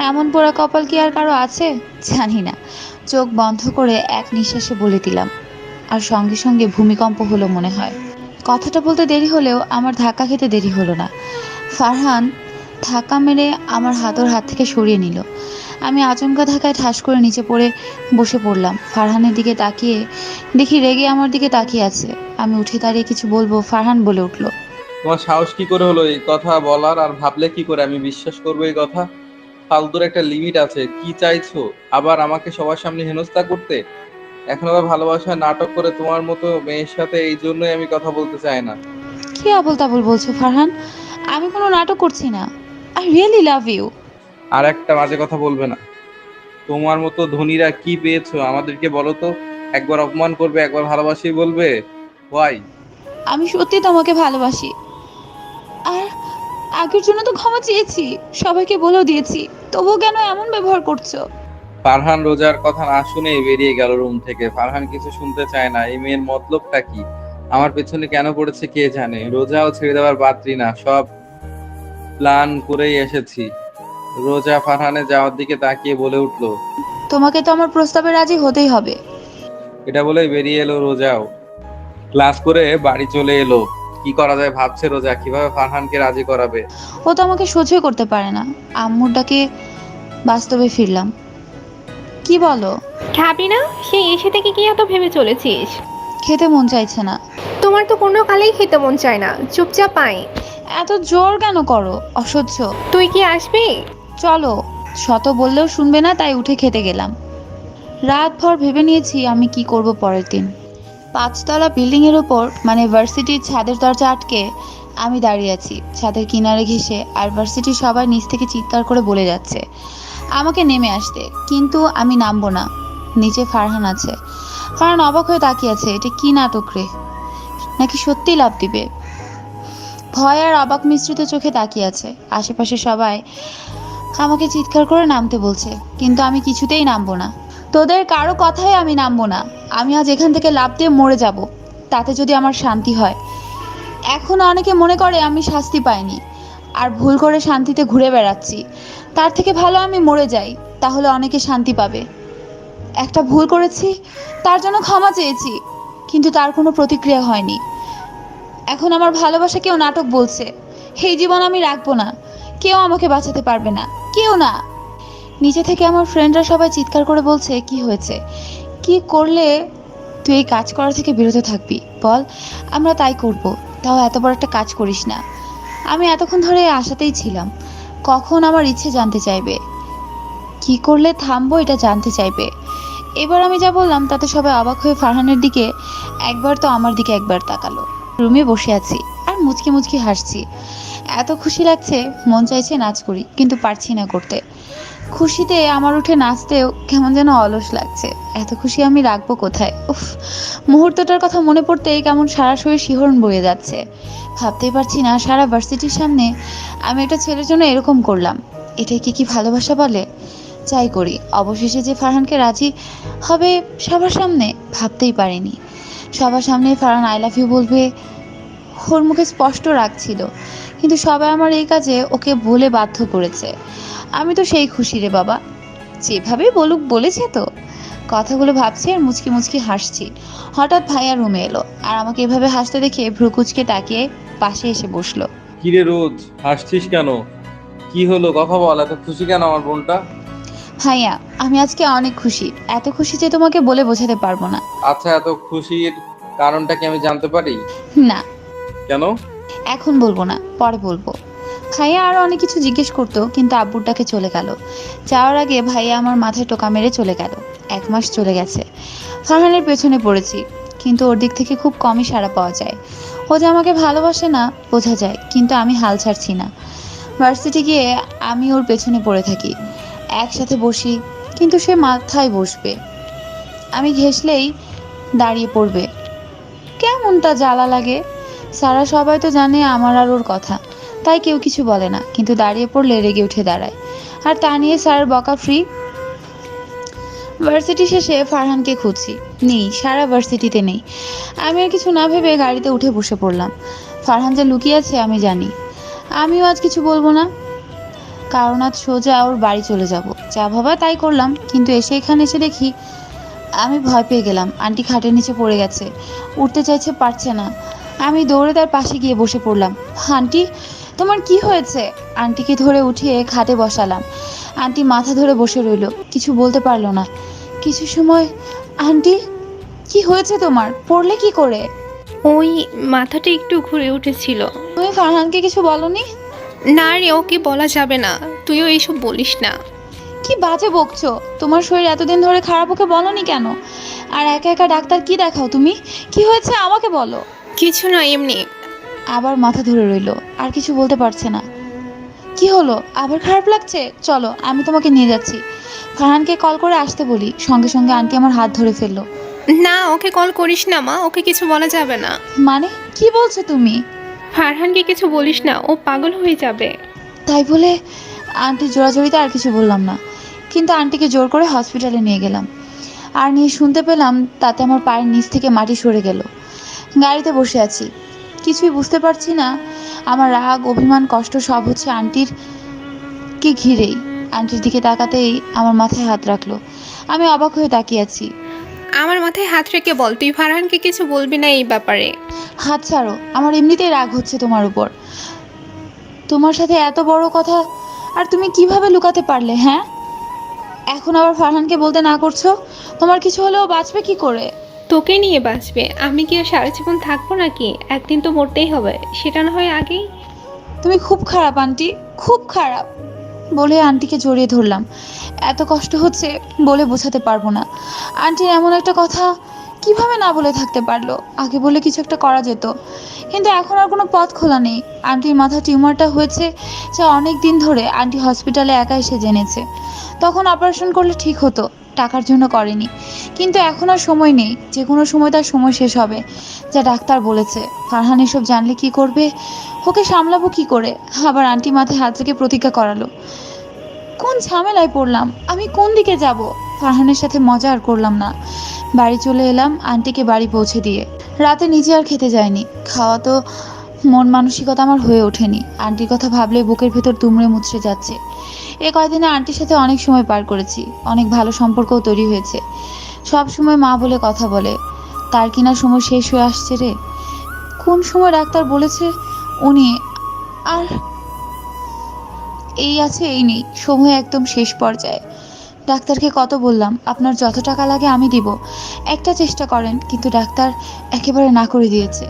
এমন পোড়া কপাল কি আর কারো আছে জানি না। চোখ বন্ধ করে এক নিঃশ্বাসে বলে দিলাম, আর সঙ্গে সঙ্গে ভূমিকম্প হলো মনে হয়। কথাটা বলতে দেরি হলেও আমার ধাক্কা খেতে দেরি হলো না। ফারহান ধাক্কা মেরে আমার হাতের হাত থেকে সরিয়ে নিল। আমি আচমকা ধাক্কায় ঠাস করে নিচে পড়ে বসে পড়লাম। ফারহানের দিকে তাকিয়ে দেখি রেগে আমার দিকে তাকিয়ে আছে। আমি উঠে দাঁড়িয়ে কিছু বলবো, ফারহান বলে উঠল, তোমার সাহস কি করে হলো এই কথা বলার? আর ভাবলে কি করে আমি বিশ্বাস করবো এই কথা? ফালতুর একটা লিমিট আছে। কি চাইছো? আবার আমাকে সবার সামনে হেনস্থা করতে? এখন আবার ভালোবাসার নাটক করে তোমার মতো মেয়ের সাথে? এই জন্যই আমি কথা বলতে চাই না। কি আবল তাবল বলছো ফারহান? আমি কোনো নাটক করছি না, আই রিয়েলি লাভ ইউ। আর একটা বাজে কথা বলবে না। তোমার মতো ধনীরা কি পেয়েছো আমাদেরকে বলো তো? একবার অপমান করবে, একবার ভালোবাসি বলবে। ওয়াই? আমি সত্যি তোমাকে ভালোবাসি। আর আগের জন্য তো ক্ষমা চেয়েছি, সবাইকে বলেও দিয়েছি, তবুও কেন এমন ব্যবহার করছো? ফারহান রোজার কথা না শুনেই বেরিয়ে গেল রুম থেকে। ফারহান কিছু শুনতে চায় না। এই মেয়ের মতলবটা কি? আমার পেছনে কেন পড়েছে কে জানে। রোজাও ছেড়ে দেওয়ার পাত্রী না, সব প্ল্যান করেই এসেছি। রোজা ফারহানের যাওয়ার দিকে তাকিয়ে বলে উঠল। তোমাকে তো আমার প্রস্তাবে রাজি হতেই হবে। এটা বলেই বেরিয়ে এলো রোজাও। ক্লাস করে বাড়ি চলে এলো। কি করা যায় ভাবছে রোজা, কিভাবে ফারহানকে রাজি করাবে। ও তো আমাকে সহ্যই করতে পারে না। আম্মুর ডাকে বাস্তবে ফিরলাম। কি বলো? খাবি না? সেই এসে থেকে কি এত ভেবে চলেছিস? খেতে মন চাইছে না। তোমার তো কোনো কালেই খেতে মন চায় না, চুপচাপ আয়। এত জোর কেন করো? অসহ্য। তুই কি আসবি? চলো। শত বললেও শুনবে না, তাই উঠে খেতে গেলাম। রাতভর ভেবে নিয়েছি আমি কি করব পরের দিন। 5তলা বিল্ডিং এর ওপর মানে ভার্সিটির ছাদের দরজা আটকে আমি দাঁড়িয়ে আছি ছাদের কিনারে ঘেঁষে, আর ভার্সিটির সবাই নিচ থেকে চিৎকার করে বলে যাচ্ছে আমাকে নেমে আসতে, কিন্তু আমি নামবো না। নিচে ফারহান আছে। ফারহান অবাক হয়ে তাকিয়ে আছে। এটা কি নাটক রে, নাকি সত্যিই লাফ দিবে? ভয় আর অবাক মিশ্রিত চোখে তাকিয়ে আছে। আশেপাশে সবাই আমাকে চিৎকার করে নামতে বলছে, কিন্তু আমি কিছুতেই নামবো না। তোদের কারো কথাই আমি নামবো না। আমি আজ এখান থেকে লাফ দিয়ে মরে যাব, তাতে যদি আমার শান্তি হয়। এখন অনেকে মনে করে আমি শাস্তি পাইনি আর ভুল করে শান্তিতে ঘুরে বেড়াচ্ছি। তার থেকে ভালো আমি মরে যাই, তাহলে অনেকে শান্তি পাবে। একটা ভুল করেছি, তার জন্য ক্ষমা চেয়েছি, কিন্তু তার কোনো প্রতিক্রিয়া হয়নি। এখন আমার ভালোবাসা কেউ নাটক বলছে। এই জীবন আমি রাখবো না। কেউ আমাকে বাঁচাতে পারবে না, কেউ না। নিচে থেকে আমার ফ্রেন্ডরা সবাই চিৎকার করে বলছে, কি হয়েছে? কি করলে তুই এই কাজ করা থেকে বিরত থাকবি বল? আমরা তাই করব। তাও এত বড় একটা কাজ করিস না। আমি এতক্ষণ ধরে আশাতেই ছিলাম কখন আমার ইচ্ছে জানতে চাইবে, কি করলে থামবো এটা জানতে চাইবে। এবার আমি যা বললাম তাতে সবাই অবাক হয়ে ফারহানের দিকে একবার, তো আমার দিকে একবার তাকালো। রুমে বসে আছি আর মুচকি মুচকি হাসছি। এত খুশি লাগছে, মন চাইছে নাচ করি, কিন্তু পারছি না করতে। খুশিতে আমার উঠে নাচতেও কেমন যেন অলস লাগছে। এত খুশি আমি রাখবো কোথায়? উফ, মুহূর্তটার কথা মনে পড়তেই কেমন সারা শরীর শিহরণ বয়ে যাচ্ছে। ভাবতেই পারছি না সারা ভার্সিটির সামনে আমি একটা ছেলের জন্য এরকম করলাম। এটাই কি ভালোবাসা বলে? যাই করি, অবশেষে যে ফারহানকে রাজি হবে সবার সামনে, ভাবতেই পারিনি। সবার সামনে ফারহান আই লাভ ইউ বলবে, ওর মুখে স্পষ্ট রাখছিল, কিন্তু সবাই আমার এই কাজে ওকে বলে বাধ্য করেছে। আমি তো সেই খুশি রে বাবা, যেভাবে বলুক বলেছে তো। কথাগুলো ভাবছি আর মুচকি মুচকি হাসছি। হঠাৎ ভাইয়া রুমে এলো আর আমাকে এভাবে হাসতে দেখে ভ্রুকুচকে তাকিয়ে পাশে এসে বসলো। কিরে রোজ, হাসছিস কেন? কি হলো, কথা বল। এত খুশি কেন আমার বোনটা? ভাইয়া, আমি আজকে অনেক খুশি, এত খুশি যে তোমাকে বলে বোঝাতে পারবো না। আচ্ছা, এত খুশির কারণটা কি আমি জানতে পারি? না, কেন? এখন বলবো না, পরে বলবো। ভাইয়া আরো অনেক কিছু জিজ্ঞেস করতো, কিন্তু আব্বুর ডাকে চলে গেল। যাওয়ার আগে ভাইয়া আমার মাথায় টোকা মেরে চলে গেল। 1 মাস চলে গেছে। ফারহানের পেছনে পড়েছি, কিন্তু ওর দিক থেকে খুব কমই সাড়া পাওয়া যায়। ও যে আমাকে ভালোবাসে না বোঝা যায়, কিন্তু আমি হাল ছাড়ছি না। ভার্সিটি গিয়ে আমি ওর পেছনে পড়ে থাকি। একসাথে বসি, কিন্তু সে মাথায় বসবে, আমি ঘেঁষলেই দাঁড়িয়ে পড়বে। কেমনটা জ্বালা লাগে। সারা সবাই তো জানে আমার আর ওর কথা, তাই কেউ কিছু বলে না, কিন্তু দাঁড়িয়ে পড়লে রেগে উঠে দাঁড়ায়। আর তা নিয়ে স্যার বকা ফ্রি। ভার্সিটি শেষে ফারহানকে খুঁজছি, নেই, সারা ভার্সিটিতে নেই। আমি আর কিছু না ভেবে গাড়িতে উঠে বসে পড়লাম। ফারহান যে লুকিয়ে আছে আমি জানি। আমিও আজ কিছু বলবো না, কারণ আজ সোজা ওর বাড়ি চলে যাব। যা ভাবা তাই করলাম, কিন্তু এখানে এসে দেখি আমি ভয় পেয়ে গেলাম। আন্টি খাটের নিচে পড়ে গেছে, উঠতে চাইছে, পারছে না। আমি দৌড়ে তার পাশে গিয়ে বসে পড়লাম। আন্টি, তোমার কি হয়েছে? আন্টিকে ধরে উঠিয়ে খাটে বসালাম। আন্টি মাথা ধরে বসে রইল, কিছু বলতে পারলো না। কিছু সময়, আন্টি কি হয়েছে তোমার? পড়লে কি করে? ওই মাথাটা একটু ঘুরে উঠেছিল। তুমি ফারহানকে কিছু বলনি? না রে, ওকে বলা যাবে না, তুইও এইসব বলিস না। কি বাজে বকছো? তোমার শরীর এতদিন ধরে খারাপ, ওকে বলনি কেন? আর একা একা ডাক্তার কি দেখাও তুমি? কি হয়েছে আমাকে বলো। কিছু না, এমনি। আবার মাথা ধরে রইলো, আর কিছু বলতে পারছে না। কি হলো, আবার খারাপ লাগছে? চলো আমি তোমাকে নিয়ে যাচ্ছি। ফারহানকে কল করে আসতে বলি। সঙ্গে সঙ্গে আন্টি আমার হাত ধরে না, ওকে কল করিস না মা, ওকে কিছু বলা যাবে না। মানে কি বলছো তুমি? ফারহানকে কিছু বলিস না, ও পাগল হয়ে যাবে। তাই বলে আন্টির জোরাজোরিতে আর কিছু বললাম না, কিন্তু আন্টিকে জোর করে হসপিটালে নিয়ে গেলাম। আর নিয়ে শুনতে পেলাম তাতে আমার পায়ের নিচ থেকে মাটি সরে গেল। গাড়িতে বসে আছি, কিছুই বুঝতে পারছি না। আমার রাগ, অভিমান, কষ্ট সব হচ্ছে আন্টির কে ঘিরেই। আন্টির দিকে তাকাতেই আমার মাথায় হাত রাখলো। আমি অবাক হয়ে তাকিয়ে আছি। আমার মাথায় হাত রেখে বল, তুই ফারহানকে কিছু বলবি না এই ব্যাপারে। হাত ছাড়ো, আমার এমনিতেই রাগ হচ্ছে তোমার উপর। তোমার সাথে এত বড় কথা আর তুমি কিভাবে লুকাতে পারলে? হ্যাঁ, এখন আবার ফারহানকে বলতে না করছো? তোমার কিছু হলেও বাঁচবে কি করে? তোকে নিয়ে বাঁচবে, আমি কি আর সারা জীবন থাকবো নাকি? একদিন তো মরতেই হবে, সেটা না হয় আগেই। তুমি খুব খারাপ আন্টি, খুব খারাপ, বলে আন্টিকে জড়িয়ে ধরলাম। এত কষ্ট হচ্ছে বলে বোঝাতে পারবো না। আন্টি এমন একটা কথা কিভাবে না বলে থাকতে পারলো? আগে বলে কিছু একটা করা যেত, কিন্তু এখন আর কোনো পথ খোলা নেই। আন্টির মাথা টিউমারটা হয়েছে যা অনেক দিন ধরে আন্টি হসপিটালে একা এসে জেনেছে। তখন অপারেশন করলে ঠিক হতো, টাকার জন্য করেনি। কিন্তু এখন আর সময় নেই, যে কোনো সময় তার সময় শেষ হবে, যা ডাক্তার বলেছে। ফারহান এসব জানলে কি করবে? ওকে সামলাবো কি করে? আবার আন্টি মাথায় হাত রেখে প্রতিজ্ঞা করালো। কোন ঝামেলায় পড়লাম আমি? কোন দিকে যাব? ফারহানের সাথে মজা আর করলাম না। বাড়ি চলে এলাম আন্টিকে বাড়ি পৌঁছে দিয়ে। রাতে নিজে আর খেতে যায়নি, খাওয়া তো মন মানসিকতা আমার হয়ে ওঠেনি। আন্টির কথা ভাবলে বুকের ভেতর দুমড়ে মুচড়ে যাচ্ছে। এ কয়দিনে আন্টির সাথে অনেক সময় পার করেছি, অনেক ভালো সম্পর্কও তৈরি হয়েছে। সব সময় মা বলে কথা বলে, তার কিনা সময় শেষ হয়ে আসছে রে। কোন সময় ডাক্তার বলেছে উনি আর এই আছে এই নেই, সময় একদম শেষ পর্যায়ে। ডাক্তারকে কত বললাম আপনার যত টাকা লাগে আমি দিব, একটা চেষ্টা করেন, কিন্তু ডাক্তার একেবারে না করে দিয়েছে।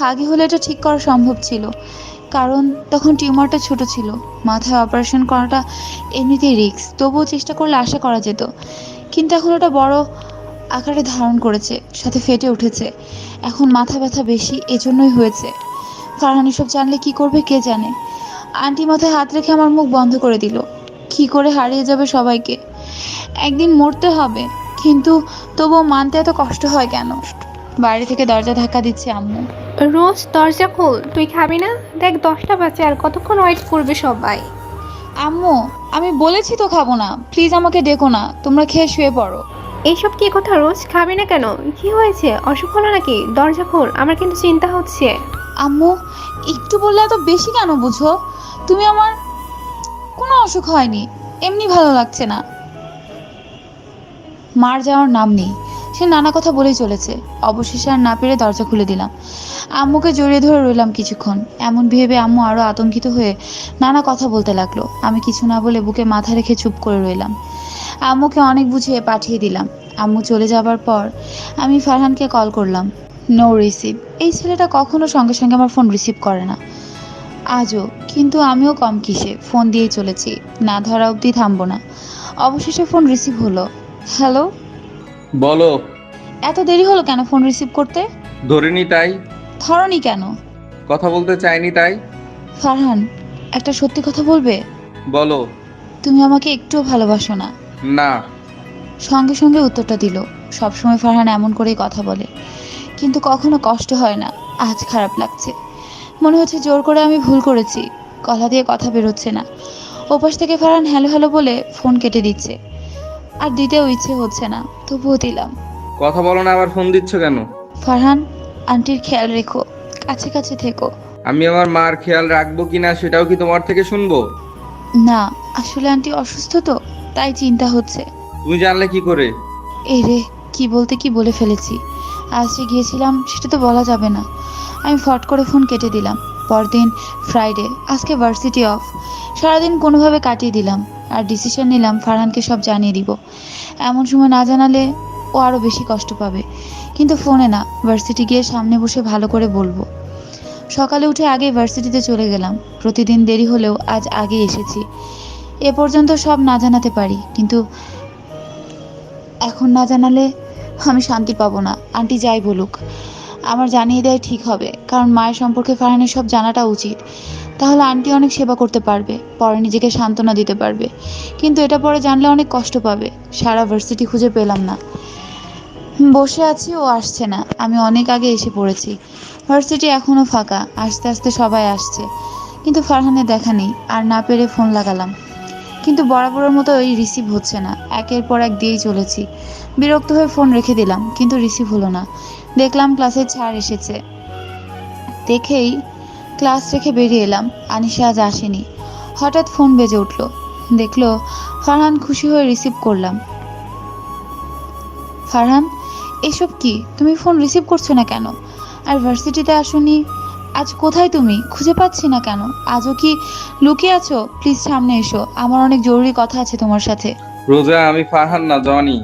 আগে হলে এটা ঠিক করা সম্ভব ছিল, কারণ তখন টিউমারটা ছোট ছিল। মাথায় অপারেশন করাটা এমনিতেই রিস্ক, তবুও চেষ্টা করলে আশা করা যেত। কিন্তু এখন ওটা বড় আকারে ধারণ করেছে, সাথে ফেটে উঠেছে। এখন মাথা ব্যথা বেশি, এজন্যই হয়েছে। ফারহান এসব জানলে কি করবে কে জানে। আন্টি মাথায় হাত রেখে আমার মুখ বন্ধ করে দিল। কি করে হারিয়ে যাবে সবাইকে? একদিন মরতে হবে, কিন্তু তবুও মানতে এত কষ্ট হয় কেন? বাইরে থেকে দরজা ধাক্কা দিচ্ছে আম্মু। রোজ দরজা খোল, তুই খাবি না? দেখ 10টা বাজে, আর কতক্ষণ ওয়েট করবে সবাই। আম্মু, আমি বলেছি তো খাবো না, প্লিজ আমাকে ডেকো না, তোমরা খেয়ে শুয়ে পড়ো। এইসব কি কথা রোজ? খাবি না কেন? কি হয়েছে? অসুখ হলো নাকি? দরজা খোল, আমার কিন্তু চিন্তা হচ্ছে। আম্মু, একটু বললে এত বেশি কেন বুঝো? তুমি আমার কোনো অসুখ হয়নি, এমনি ভালো লাগছে না। মার যাওয়ার নাম নেই, সে নানা কথা বলেই চলেছে। অবশেষে আর না পেরে দরজা খুলে দিলাম। আম্মুকে জড়িয়ে ধরে রইলাম কিছুক্ষণ। এমন ভেবে আম্মু আরো আতঙ্কিত হয়ে নানা কথা বলতে লাগলো। আমি কিছু না বলে বুকে মাথা রেখে চুপ করে রইলাম। আম্মুকে অনেক বুঝিয়ে পাঠিয়ে দিলাম। আম্মু চলে যাবার পর আমি ফারহানকে কল করলাম, নো রিসিভ। এই ছেলেটা কখনো সঙ্গে সঙ্গে আমার ফোন রিসিভ করে না, আজও। কিন্তু আমিও কম কিসে, ফোন দিয়েই চলেছি, না ধরা অবধি থামবো না। অবশেষে ফোন রিসিভ হলো। হ্যালো। বলো। এত দেরি হলো কেন ফোন রিসিভ করতে? ধরিনি তাই। ধরনি কেন? কথা বলতে চাইনি তাই। ফারহান, একটা সত্যি কথা বলবে? বলো। তুমি আমাকে একটুও ভালোবাসো না? না। সঙ্গে সঙ্গে উত্তরটা দিল। সবসময় ফারহান এমন করেই কথা বলে, কিন্তু কখনো কষ্ট হয় না। আজ খারাপ লাগছে, মনে হচ্ছে জোর করে আমি ভুল করেছি। গলা দিয়ে কথা বেরোচ্ছে না। ওপাশ থেকে ফারহান হ্যালো হ্যালো বলে ফোন কেটে দিচ্ছে। আর দিতেও ইচ্ছে হচ্ছে না, তবুও দিলাম। কথা বলো না, আবার ফোন দিচ্ছ কেন? ফারহান, আন্টির খেয়াল রেখো, কাছে কাছে থেকো। আমি আমার মার খেয়াল রাখবো কিনা সেটাও কি তোমার থেকে শুনবো? না, আসলে আন্টি অসুস্থ তো, তাই চিন্তা হচ্ছে। তুমি জানলে কি করে? এই রে, কি বলতে কি বলে ফেলেছি। আজ যে গিয়েছিলাম সেটা তো বলা যাবে না। আমি ফট করে ফোন কেটে দিলাম। পরদিন ফ্রাইডে, আজকে ভার্সিটি অফ। সারাদিন কোনোভাবে কাটিয়ে দিলাম, আর ডিসিশন নিলাম ফারহানকে সব জানিয়ে দিব। এমন সময় না জানালে ও আরও বেশি কষ্ট পাবে। কিন্তু ফোনে না, ভার্সিটি গিয়ে সামনে বসে ভালো করে বলবো। সকালে উঠে আগে ভার্সিটিতে চলে গেলাম। প্রতিদিন দেরি হলেও আজ আগে এসেছি। এ পর্যন্ত সব না জানাতে পারি, কিন্তু এখন না জানালে আমি শান্তি পাবো না। আন্টি যাই বলুক, আমার জানিয়ে দেয় ঠিক হবে, কারণ মায়ের সম্পর্কে ফারহানের সব জানাটা উচিত। তাহলে আন্টি অনেক সেবা করতে পারবে, পরে নিজেকে সান্ত্বনা দিতে পারবে। কিন্তু এটা পরে জানলে অনেক কষ্ট পাবে। সারা ভার্সিটি খুঁজে পেলাম না, বসে আছি, ও আসছে না। আমি অনেক আগে এসে পড়েছি। ভার্সিটি এখনো ফাঁকা, আস্তে আস্তে সবাই আসছে, কিন্তু ফারহানের দেখা নেই। আর না পেরে ফোন লাগালাম, কিন্তু বরাবরের মতো ওই রিসিভ হচ্ছে না। একের পর এক দিয়েই চলেছি। বিরক্ত হয়ে ফোন রেখে দিলাম, কিন্তু রিসিভ হলো না। দেখলাম ক্লাসের ছাড় এসেছে, দেখেই ক্লাস রেখে বেরিয়ে এলাম। আনিশা আজ আসেনি। হঠাৎ ফোন বেজে উঠলো, দেখলো ফারহান। খুশি হয়ে রিসিভ করলাম। ফারহান, এসব কি? তুমি ফোন রিসিভ করছো না কেন? আর ভার্সিটিতে আসোনি? আজ কোথায় তুমি? খুঁজে পাচ্ছি না কেন? আজও কি লুকিয়ে আছো? প্লিজ সামনে এসো, আমার অনেক জরুরি কথা আছে তোমার সাথে। রোজা, আমি ফারহান না, জনি।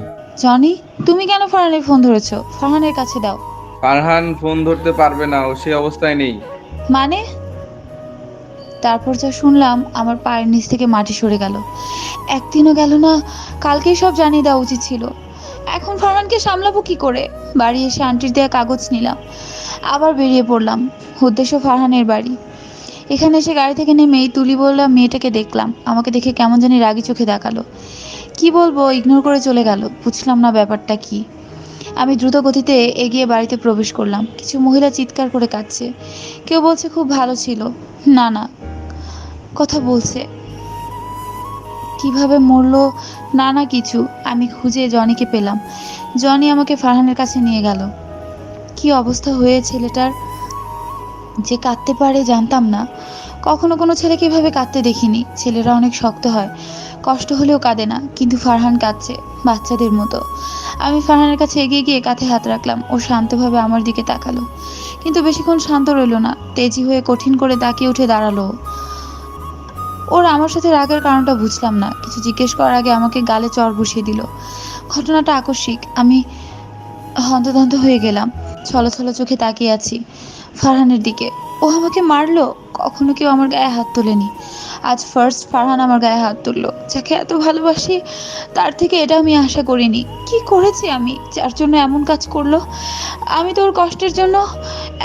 জনি? তুমি কেন ফারহানের ফোন ধরেছো? ফারহানের কাছে দাও। ফারহান ফোন ধরতে পারবে না, ও সে অবস্থায় নেই। মানে? তারপর যা শুনলাম, আমার পায়ের নিচ থেকে মাটি সরে গেল। একদিনও গেল না, কালকেই সব জানিয়ে দেওয়া উচিত ছিল। এখন ফারহানকে সামলাবো কি করে? বাড়ি এসে আন্টির দেয়া কাগজ নিলাম, আবার বেরিয়ে পড়লাম। উদ্দেশ্য ফারহানের বাড়ি। এখানে এসে গাড়ি থেকে নেমেই তুলি বললাম, মেয়েটাকে দেখলাম, আমাকে দেখে কেমন জানি রাগি চোখে দেখালো। কি বলবো, ইগনোর করে চলে গেল। বুঝলাম না ব্যাপারটা কি। আমি দ্রুত গতিতে এগিয়ে বাড়িতে প্রবেশ করলাম। কিছু মহিলা চিৎকার করে কাঁদছে। কেউ বলছে খুব ভালো ছিল, না না কথা বলছে, কিভাবে মরলো, না না কিছু। আমি খুঁজে জনিকে পেলাম। জনি আমাকে ফারহানের কাছে নিয়ে গেল। কি অবস্থা হয়ে ছেলেটার, যে কাঁদতে পারে জানতাম না। কখনো কোনো ছেলেকে এভাবে কাঁদতে দেখিনি। ছেলেরা অনেক শক্ত হয়, কষ্ট হলেও কাঁদে না, কিন্তু ফারহান কাঁদছে বাচ্চাদের মতো। আমি ফারহানের কাছে এগিয়ে গিয়ে কাঁধে হাত রাখলাম। ও শান্তভাবে আমার দিকে তাকালো, কিন্তু বেশিক্ষণ শান্ত রইল না। তেজি হয়ে কঠিন করে তাকিয়ে উঠে দাঁড়ালো। ওর আমার সাথে রাগের কারণটা বুঝলাম না। কিছু জিজ্ঞেস করার আগে আমাকে গালে চড় বসিয়ে দিল। ঘটনাটা আকস্মিক। আমি হন্তদন্ত হয়ে গেলাম। ছলছল চোখে তাকিয়ে আছি ফারহানের দিকে। ও আমাকে মারলো। কখনো কেউ আমার গায়ে হাত তোলেনি, আজ ফার্স্ট ফারহান আমার গায়ে হাত তুললো। যাকে এত ভালোবাসি, তার থেকে এটা আমি আশা করিনি। কি করেছি আমি, যার জন্য এমন কাজ করলো? আমি তো ওর কষ্টের জন্য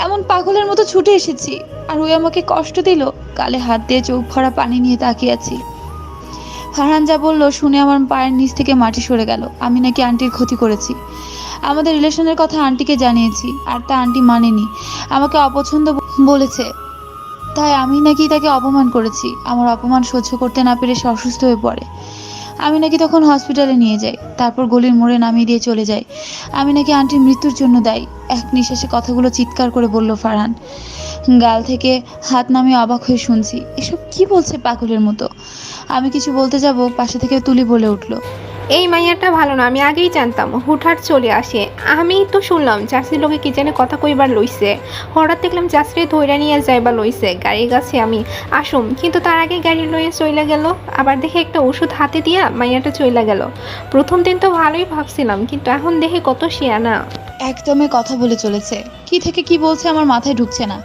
এমন পাগলের মতো ছুটে এসেছি, আর ওই আমাকে কষ্ট দিল। গালে হাত দিয়ে চোখ ভরা পানি নিয়ে তাকিয়ে আছি। ফারহান যা বললো শুনে আমার পায়ের নিচ থেকে মাটি সরে গেল। আমি নাকি আন্টির ক্ষতি করেছি। আমাদের রিলেশনের কথা আন্টিকে জানিয়েছি, আর তা আন্টি মানেনি, আমাকে অপছন্দ বলেছে। তাই আমি নাকি তাকে অপমান করেছি। আমার অপমান সহ্য করতে না পেরে সে অসুস্থ হয়ে পড়ে। আমি নাকি তখন হসপিটালে নিয়ে যাই, তারপর গলির মোড়ে নামিয়ে দিয়ে চলে যাই। আমি নাকি আন্টির মৃত্যুর জন্য দায়ী। এক নিঃশ্বাসে কথাগুলো চিৎকার করে বলল ফারহান। গাল থেকে হাত নামিয়ে অবাক হয়ে শুনছি। এসব কি বলছে পাগলের মতো? আমি কিছু বলতে যাব, পাশে থেকে তুলি বলে উঠলো, এই মাইয়াটা ভালো না, আমি আগেই জানতাম। হুটহাট চলে আসে। আমি তো শুনলাম জার্সির লোকে কি জানে কথা কইবার লইছে। হঠাৎ দেখলাম জার্সিরে ধইরা নিয়ে যাইবার লইছে। গাড়ির কাছে আমি আসুম, কিন্তু তার আগে গাড়ি লইয়া চইলা গেল। আবার দেখে একটা ওষুধ হাতে দিয়া মাইয়াটা চইলা গেল। প্রথম দিন তো ভালোই ভাবছিলাম, কিন্তু এখন দেখে কত শিয়ানা। একদমে কথা বলে চলেছে। কি থেকে কি বলছে আমার মাথায় ঢুকছে না।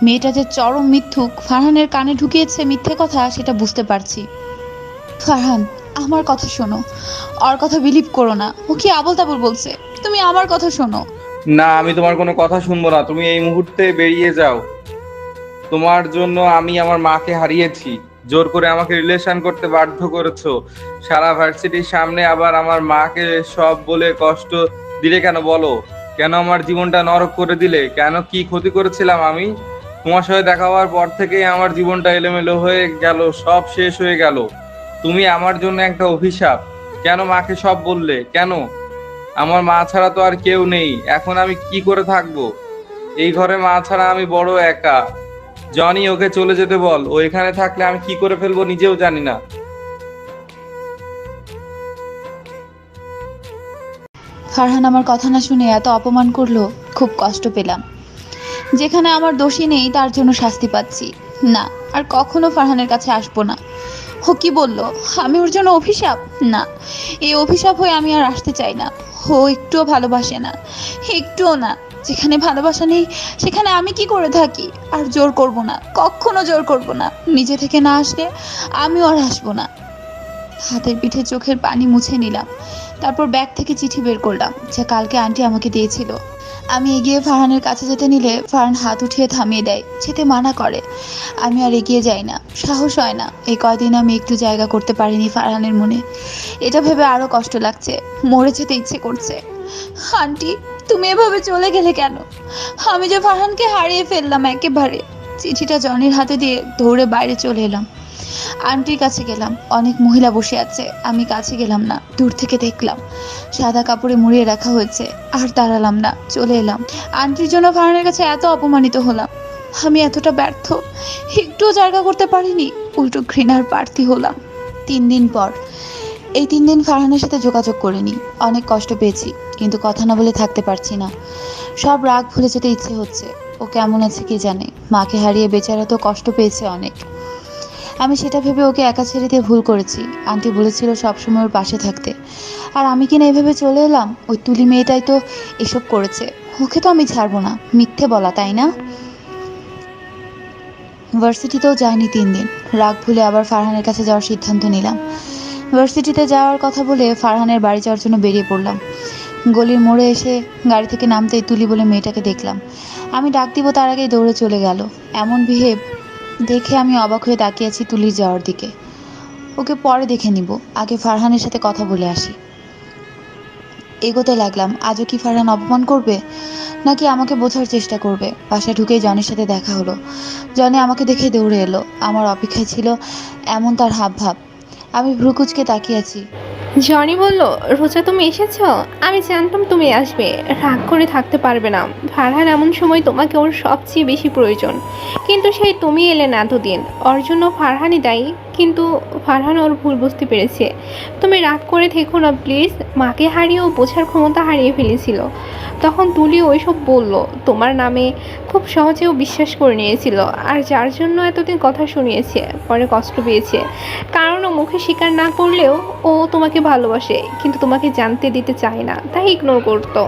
মেয়েটা যে চরম মিথ্যুক, ফারহানের কানে ঢুকিয়েছে মিথ্যে কথা, সেটা বুঝতে পারছি। ফারহান, আমার কথা শোনো, ওর কথা বিলিভ করো না। ও কি আবল তাবল বলছে, তুমি আমার কথা শোনো। না, আমি তোমার কোনো কথা শুনবো না। তুমি এই মুহূর্তে বেরিয়ে যাও। তোমার জন্য আমি আমার মাকে হারিয়েছি। জোর করে আমাকে রিলেশন করতে বাধ্য করেছো। সারা ভার্সিটির সামনে আবার আমার মাকে সব বলে কষ্ট দিলে কেন বলো? কেন আমার জীবনটা নরক করে দিলে? কেন, কি ক্ষতি করেছিলাম আমি? তোমার সাথে দেখা হওয়ার পর থেকেই আমার জীবনটা এলোমেলো হয়ে গেল, সব শেষ হয়ে গেল। তুমি আমার জন্য একটা অভিশাপ। কেন মাকে সব বললে কেন? আমার মা ছাড়া তো আর কেউ নেই। এখন আমি কি করে থাকবো? এই ঘরে মা ছাড়া আমি বড় একা। জনি, ওকে চলে যেতে বল। ও এখানে থাকলে আমি কি করে ফেলবো নিজেও জানি না। ফারহান আমার কথা না শুনে এত অপমান করলো, খুব কষ্ট পেলাম। যেখানে আমার দোষী নেই তার জন্য শাস্তি পাচ্ছি। না, আর কখনো ফারহানের কাছে আসবো না। ও কি বললো, আমি ওর জন্য অভিশাপ? না, এই অভিশাপ হয়ে আমি আর আসতে চাই না। ও একটুও ভালোবাসে না, একটুও না। যেখানে ভালোবাসা নেই সেখানে আমি কি করে থাকি? আর জোর করব না, কখনো জোর করব না। নিজে থেকে না আসলে আমিও আর আসবো না। হাতের পিঠে চোখের পানি মুছে নিলাম। তারপর ব্যাগ থেকে চিঠি বের করলাম, যা কালকে আন্টি আমাকে দিয়েছিল। আমি এগিয়ে ফারহানের কাছে যেতে নিলে ফারহান হাত উঠিয়ে থামিয়ে দেয়, যেতে মানা করে। আমি আর এগিয়ে যাই না, সাহস হয় না। এই কয়দিন আমি একটু জায়গা করতে পারিনি ফারহানের মনে। এটা ভেবে আরো কষ্ট লাগছে, মরে যেতে ইচ্ছে করছে। আন্টি, তুমি এভাবে চলে গেলে কেন? আমি যে ফারহানকে হারিয়ে ফেললাম একেবারে। চিঠিটা জনির হাতে দিয়ে দৌড়ে বাইরে চলে এলাম। আন্টির কাছে গেলাম, অনেক মহিলা বসে আছে। আমি কাছে গেলাম না, দূর থেকে দেখলাম সাদা কাপড়ে মুড়িয়ে রাখা হয়েছে। আর দাঁড়ালাম না, চলে এলাম। আন্টির জন্য ফারহানের কাছে এত অপমানিত হলাম। আমি এতটা ব্যর্থ, একটুও জায়গা করতে পারিনি, উল্টো ঘৃণার প্রার্থী হলাম। 3 দিন পর, এই 3 দিন ফারহানের সাথে যোগাযোগ করিনি। অনেক কষ্ট পেয়েছি, কিন্তু কথা না বলে থাকতে পারছি না। সব রাগ ভুলে যেতে ইচ্ছে হচ্ছে। ও কেমন আছে কে জানে, মাকে হারিয়ে বেচারা তো কষ্ট পেয়েছে অনেক। আমি সেটা ভেবে ওকে একা ছেড়ে দিয়ে ভুল করেছি। আন্টি বলেছিল সবসময় ওর পাশে থাকতে, আর আমি কিনা এভাবে চলে এলাম। ওই তুলি মেয়েটাই তো এসব করেছে, ওকে তো আমি ছাড়বো না। মিথ্যে বলা, তাই না? ভার্সিটিতেও যাইনি 3 দিন। রাগ ভুলে আবার ফারহানের কাছে যাওয়ার সিদ্ধান্ত নিলাম। ভার্সিটিতে যাওয়ার কথা বলে ফারহানের বাড়ি যাওয়ার জন্য বেরিয়ে পড়লাম। গলির মোড়ে এসে গাড়ি থেকে নামতেই তুলি বলে মেয়েটাকে দেখলাম। আমি ডাক দিব তার আগেই দৌড়ে চলে গেল। এমন বিহেভ দেখে আমি অবাক হয়ে তাকিয়ে আছি তুলির যাওয়ার দিকে। ওকে পরে দেখে নিব, আগে ফারহানের সাথে কথা বলে আসি। এগোতে লাগলাম। আজও কি ফারহান অপমান করবে, নাকি আমাকে বোঝার চেষ্টা করবে? বাসায় ঢুকেই জনির সাথে দেখা হলো। জনি আমাকে দেখে দৌড়ে এলো। আমার অপেক্ষায় ছিল এমন তার হাবভাব। আমি ভ্রুকুচকে তাকিয়ে আছি। জনি বলল, রোজা তুমি এসেছো? আমি জানতাম তুমি আসবে, রাগ করে থাকতে পারবে না। ফারহান এমন সময় তোমাকে ওর সবচেয়ে বেশি প্রয়োজন, কিন্তু সেই তুমি এলে না এতদিন। ওর জন্য ফারহানই দায়ী, কিন্তু ফারহান ওর ভুল বুঝতে পেরেছে। তুমি রাগ করে থেকো না প্লিজ। মাকে হারিয়েও বোঝার ক্ষমতা হারিয়ে ফেলেছিল। তখন তুলি ওইসব বলল তোমার নামে, খুব সহজেও বিশ্বাস করে নিয়েছিল। আর যার জন্য এতদিন কথা শুনিয়েছে, পরে কষ্ট পেয়েছে। কারণ ও মুখে স্বীকার না করলেও ও তোমাকে ভালোবাসে, কিন্তু তোমাকে জানতে দিতে চায় না, তাই ইগনোর করতো।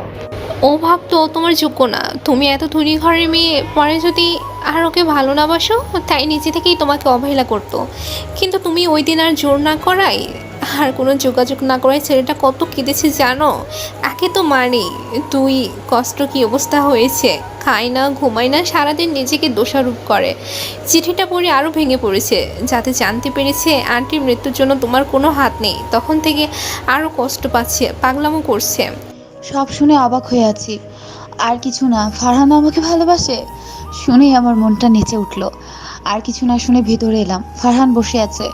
ও ভাবতো তোমার যোগ্য না, তুমি এত ধনী ঘরের মেয়ে, পরে যদি আর ওকে ভালো না বাসো, তাই নিজে থেকেই তোমাকে অবহেলা করতো। কিন্তু তুমি ওই দিন আর জোর না করাই, আর কোনো যোগাযোগ না করায় ছেলেটা কত কেঁদেছে জানো? একে তো মানি, তুই কষ্ট কি অবস্থা হয়েছে, খায় না ঘুমায় না, সারাদিন নিজেকে দোষারোপ করে। চিঠিটা পড়ে আরও ভেঙে পড়েছে, যাতে জানতে পেরেছে আন্টির মৃত্যুর জন্য তোমার কোনো হাত নেই। তখন থেকে আরও কষ্ট পাচ্ছে, পাগলামো করছে। সব শুনে অবাক হয়ে আছি। আর কিছু না, ফারহান আমাকে ভালোবাসে শুনেই আমার মনটা নেচে উঠল। আর কিছু না শুনে ভেতরে এলাম। ফারহান বসে আছে,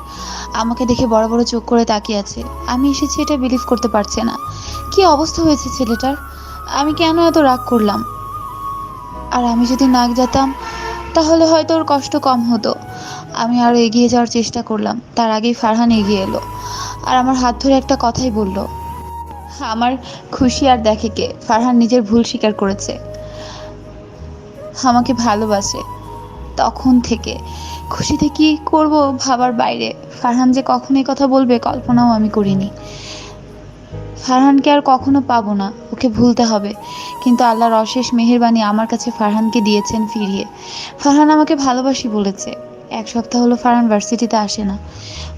আমাকে দেখে বড় বড় চোখ করে তাকিয়ে আছে। আমি এসেছি এটা বিলিভ করতে পারছে না। কি অবস্থা হয়েছে ছেলেটার, আমি কেন এত রাগ করলাম? আর আমি যদি নাক যেতাম তাহলে হয়তো ওর কষ্ট কম হতো। আমি আরও এগিয়ে যাওয়ার চেষ্টা করলাম, তার আগেই ফারহান এগিয়ে এলো আর আমার হাত ধরে একটা কথাই বলল। আমার খুশি আর দেখে কে, ফারহান নিজের ভুল স্বীকার করেছে, আমাকে ভালোবাসে। তখন থেকে খুশিতে কি করব ভাবার বাইরে। ফারহান যে কখনোই কথা বলবে কল্পনাও আমি করিনি। ফারহানকে আর কখনো পাবো না, ওকে ভুলতে হবে। কিন্তু আল্লাহর অশেষ মেহেরবানি আমার কাছে ফারহানকে দিয়েছেন ফিরিয়ে। ফারহান আমাকে ভালোবাসি বলেছে। 1 সপ্তাহ হলো ফারহান ভার্সিটিতে আসে না,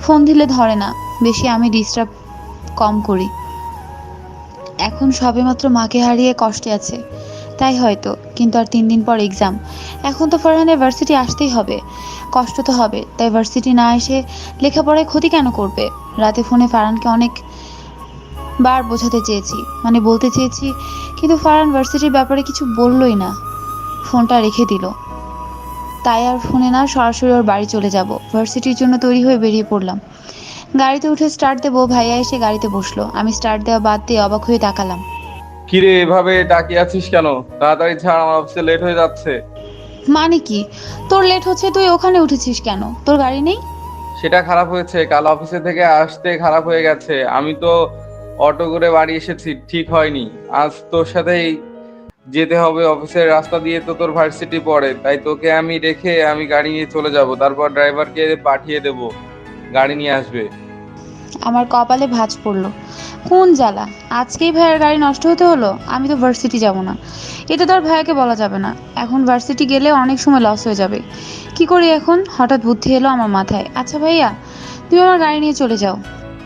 ফোন দিলে ধরে না, বেশি আমি ডিস্টার্ব কম করি। এখন সবেমাত্র মাকে হারিয়ে কষ্টে আছে, তাই হয়তো। কিন্তু আর 3 দিন পর এক্সাম, এখন তো ফারহানের ভার্সিটি আসতেই হবে, কষ্ট তো হবে। তাই ভার্সিটি না এসে লেখাপড়ায় ক্ষতি কেন করবে? রাতে ফোনে ফারহানকে অনেক বার বোঝাতে চেয়েছি, মানে বলতে চেয়েছি, কিন্তু ফারহান ভার্সিটির ব্যাপারে কিছু বললই না, ফোনটা রেখে দিল। তাই আর ফোনে না, সরাসরি ওর বাড়ি চলে যাব। ভার্সিটির জন্য তৈরি হয়ে বেরিয়ে পড়লাম। গাড়িতে উঠে স্টার্ট দেবো, ভাইয়া এসে গাড়িতে বসলো। আমি স্টার্ট দেওয়া বাদ দিয়ে অবাক হয়ে তাকালাম। কিরে এভাবে তাকিয়ে আছিস কেন? তাড়াতাড়ি ছাড়, আমার অফিসে লেট হয়ে যাচ্ছে। মানে কি, তোর লেট হচ্ছে, তুই ওখানে উঠেছিস কেন? তোর গাড়ি নেই? সেটা খারাপ হয়েছে, কাল অফিসে থেকে আসতে খারাপ হয়ে গেছে। আমি তো অটো করে বাড়ি এসেছি, ঠিক হয়নি। আজ তোর সাথেই যেতে হবে, অফিসের রাস্তা দিয়ে তো তোর ভার্সিটি পড়ে। তাই তোকে আমি রেখে আমি গাড়ি নিয়ে চলে যাব, তারপর ড্রাইভারকে পাঠিয়ে দেব, গাড়ি নিয়ে আসবে। আমার কপালে ভাঁজ পড়লো। কোন জ্বালা, আজকেই ভাইয়ের গাড়ি নষ্ট হতে হলো। আমি তো ভার্সিটি যাব না, এটা তো আর ভাইয়াকে বলা যাবে না। এখন ভার্সিটি গেলে অনেক সময় লস হয়ে যাবে। কি করি এখন? হঠাৎ বুদ্ধি এলো আমার মাথায়। আচ্ছা ভাইয়া, তুমি আমার গাড়ি নিয়ে চলে যাও।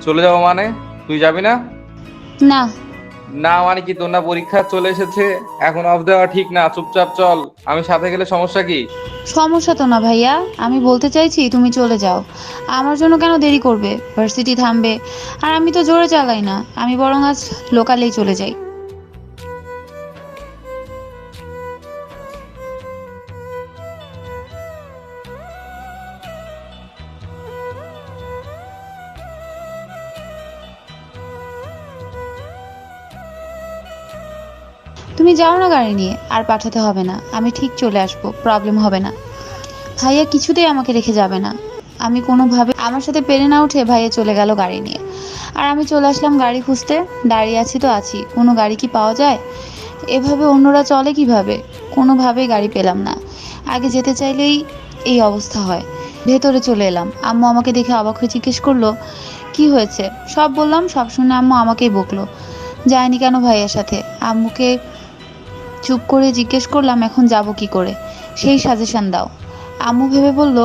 চলে যাবো মানে? তুই যাবি না? না। না মানে কি, তোর না পরীক্ষা চলে এসেছে, এখন অফ দেওয়া ঠিক না। চুপচাপ চল, আমি সাথে গেলে সমস্যা কি? সমস্যা তো না ভাইয়া, আমি বলতে চাইছি তুমি চলে যাও। আমার জন্য কেন দেরি করবে? ভার্সিটি থামবে, আর আমি তো জোরে চালাই না। আমি বরং আজ লোকালেই চলে যাই। তুমি যাও না গাড়ি নিয়ে, আর পাঠাতে হবে না, আমি ঠিক চলে আসবো, প্রবলেম হবে না। ভাইয়া কিছুতেই আমাকে রেখে যাবে না। আমি কোনোভাবে আমার সাথে পেরে না উঠে ভাইয়া চলে গেল গাড়ি নিয়ে, আর আমি চলে আসলাম গাড়ি খুঁজতে। দাঁড়িয়ে আছি তো আছি, কোনো গাড়ি কি পাওয়া যায়? এভাবে অন্যরা চলে কিভাবে? কোনোভাবেই গাড়ি পেলাম না। আগে যেতে চাইলেই এই অবস্থা হয়। ভেতরে চলে এলাম। আম্মু আমাকে দেখে অবাক হয়ে জিজ্ঞেস করলো, কি হয়েছে? সব বললাম। সব শুনে আম্মু আমাকেই বকলো, যায়নি কেন ভাইয়ের সাথে? আম্মুকে চুপ করে জিজ্ঞেস করলাম, এখন যাব কি করে, সেই সাজেশন দাও। আম্মু ভেবে বলল,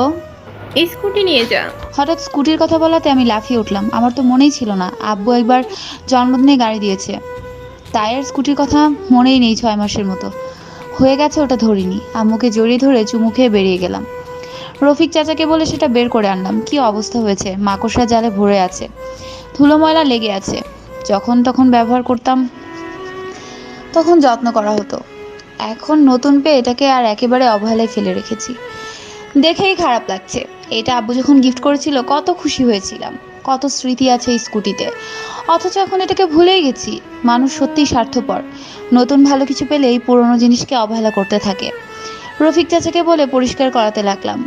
এই স্কুটি নিয়ে যা। হঠাৎ স্কুটির কথা বলাতে আমি লাফিয়ে উঠলাম। আমার তো মনেই ছিল না আব্বু একবার জন্মদিনে গাড়ি দিয়েছে, তাই আর স্কুটির কথা মনেই নেই। 6 মাসের মতো হয়ে গেছে ওটা ধরিনি। আম্মুকে জড়িয়ে ধরে চুমু খেয়ে বেরিয়ে গেলাম। রফিক চাচাকে বলে সেটা বের করে আনলাম। কি অবস্থা হয়েছে, মাকড়সা জালে ভরে আছে, ধুলো ময়লা লেগে আছে। যখন তখন ব্যবহার করতাম, তখন যত্ন করা হতো। এখন নতুন পেয়ে এটাকে আর একেবারে অবহেলায় ফেলে রেখেছি। দেখেই খারাপ লাগছে। এটা আব্বু যখন গিফট করেছিল কত খুশি হয়েছিলাম, কত স্মৃতি আছে এই স্কুটিতে, অথচ এখন এটাকে ভুলেই গেছি। মানুষ সত্যিই স্বার্থপর, নতুন ভালো কিছু পেলেই পুরনো জিনিসকে অবহেলা করতে থাকে। রফিক চাচাকে বলে পরিষ্কার করাতে লাগলাম,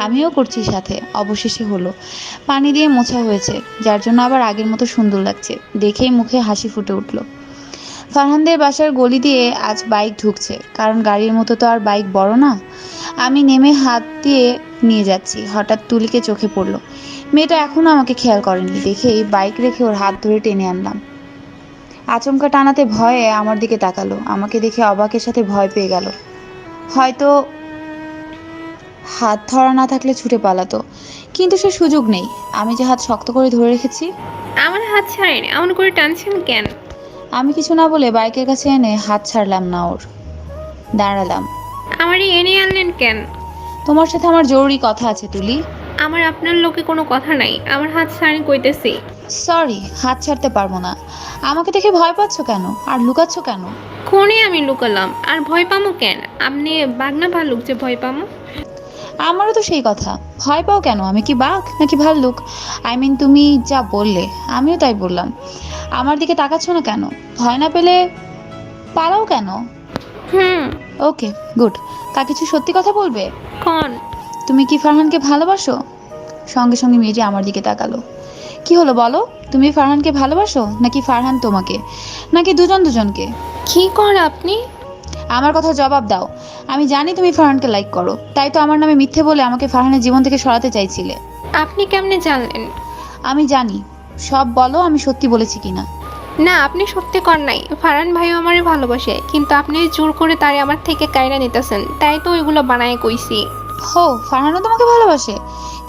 আমিও করছি সাথে। অবশেষে হলো, পানি দিয়ে মোছা হয়েছে, যার জন্য আবার আগের মতো সুন্দর লাগছে। দেখেই মুখে হাসি ফুটে উঠল। ফারহানদের বাসার গলি দিয়ে আজ বাইক ঢুকছে, কারণ গাড়ির মতো তো আর বাইক বড় না। আমি নেমে হাত দিয়ে নিয়ে যাচ্ছি, হঠাৎ তুলিকে চোখে পড়লো। মেয়েটা এখনো আমাকে খেয়াল করেনি, দেখেই বাইক রেখে ওর হাত ধরে টেনে আনলাম। আচমকা টানাতে ভয়ে আমার দিকে তাকালো, আমাকে দেখে অবাকের সাথে ভয় পেয়ে গেল। হয়তো হাত ধরা না থাকলে ছুটে পালাতো, কিন্তু সে সুযোগ নেই। আমি যে হাত শক্ত করে ধরে রেখেছি। আমার হাত ছাড়েন, এমন করে টানছেন কেন? আমি কিছু না বলে বাইকের কাছে এনে হাত ছাড়লাম না ওর। দাঁড়ালাম। আমারই এনে আনলেন কেন? তোমার সাথে আমার জরুরি কথা আছে তুলি। আমার আপনার লোকে কোনো কথা নাই, আমার হাত ছাড়েন কইতেছি। সরি, হাত ছাড়তে পারবো না। আমাকে দেখে ভয় পাচ্ছ কেন, আর লুকাচ্ছ কেন? কোনে আমি লুকালাম, আর ভয় পামো কেন? আপনি বাঘনা ভাল্লুক যে ভয় পামো? আমারও তো সেই কথা, ভয় পাও কেন? আমি কি বাঘ নাকি ভাল্লুক? আই মিন তুমি যা বললে আমিও তাই বললাম। আমার দিকে তাকাচ্ছ না কেন? ভয় না পেলে পালাও কেন? Okay good. তা কিছু সত্যি কথা বলবে? কোন? তুমি কি ফারহানকে ভালোবাসো? সঙ্গে সঙ্গে মেয়েটি আমার দিকে তাকালো। কি হলো বলো, তুমি ফারহানকে ভালোবাসো, নাকি ফারহান তোমাকে, নাকি দুজন দুজনকে? কি কর আপনি? আমার কথা জবাব দাও। আমি জানি তুমি ফারহানকে লাইক করো, তাই তো আমার নামে মিথ্যে বলে আমাকে ফারহানের জীবন থেকে সরাতে চাইছিলে। আপনি কেমনে জানলেন? আমি জানি, সব বলো আমি সত্যি বলেছি কিনা। না, আপনি সত্যি কর নাই। ফারহান ভাইও আমারে ভালোবাসে, কিন্তু আপনি জোর করে তারে আমার থেকে কাইরা নিতেছেন, তাই তো ওইগুলো বানায় কইছি। হো, ফারহানও তোমাকে ভালোবাসে?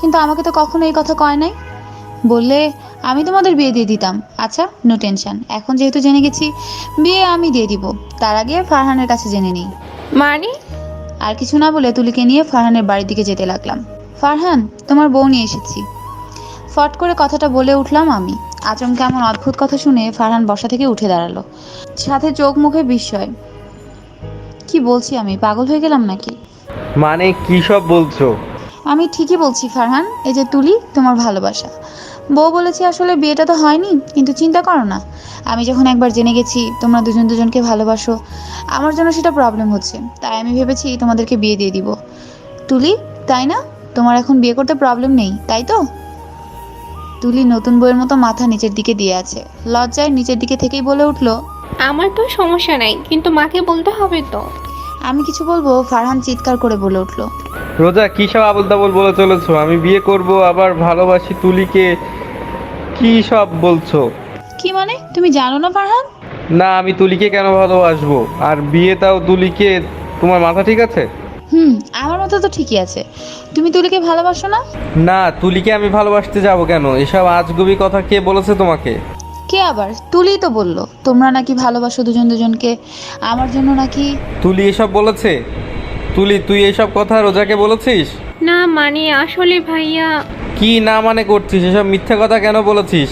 কিন্তু আমাকে তো কখনো এই কথা কয় নাই। বললে আমি তোমাদের বিয়ে দিয়ে দিতাম। আচ্ছা, নো টেনশন, এখন যেহেতু জেনে গেছি, বিয়ে আমি দিয়ে দিব। তার আগে ফারহানের কাছে জেনে নিই। মানে? আর কিছু না বলে তুলিকে নিয়ে ফারহানের বাড়ির দিকে যেতে লাগলাম। ফারহান, তোমার বউ নিয়ে এসেছি। ফট করে কথাটা বলে উঠলাম আমি। আচমকা এমন অদ্ভুত কথা শুনে ফারহান বসা থেকে উঠে দাঁড়ালো, সাথে চোখ মুখে বিস্ময়। কি বলছি আমি, পাগল হয়ে গেলাম নাকি? মানে কি সব বলছো? আমি ঠিকই বলছি ফারহান, এই যে তুলি, তোমার ভালোবাসা। বউ বলেছি, আসলে বিয়েটা তো হয়নি, কিন্তু চিন্তা করো না, আমি যখন একবার জেনে গেছি তোমরা দুজন দুজনকে ভালোবাসো, আমার জন্য সেটা প্রবলেম হচ্ছে, তাই আমি ভেবেছি তোমাদেরকে বিয়ে দিয়ে দিব। তুলি, তাই না? তোমার এখন বিয়ে করতে প্রবলেম নেই, তাই তো? তুলি নতুন বউয়ের মতো মাথা নিচের দিকে দিয়ে আছে, লজ্জায় নিচের দিকে থেকেই বলে উঠলো, আমার তো সমস্যা নাই, কিন্তু মাকে বলতে হবে তো। আমি কিছু বলবো, ফারহান চিৎকার করে বলে উঠলো, রোজা কি সব আবল তাবল বলে চলেছো? আমি বিয়ে করব, আবার ভালোবাসি তুলিকে, কি সব বলছো? কি মানে, তুমি জানো না ফারহান? না, আমি তুলিকে কেন ভালোবাসবো? আর বিয়েটাও তুলিকে? তোমার মাথা ঠিক আছে? আমার মতো তো ঠিকই আছে। তুমি তুলিকে ভালোবাসো না? না, তুলিকে আমি ভালোবাসতে যাব কেন? এসব আজগুবি কথা কে বলেছে তোমাকে? কে আবার? তুলি তো বললো তোমরা নাকি ভালোবাসো দুজন দুজনকে, আমার জন্য নাকি। তুলি এসব বলেছে? তুলি, তুই এসব কথা রোজাকে বলেছিস? না মানে আসলে ভাইয়া। কি না মানে করছিস? এসব মিথ্যা কথা কেন বলেছিস?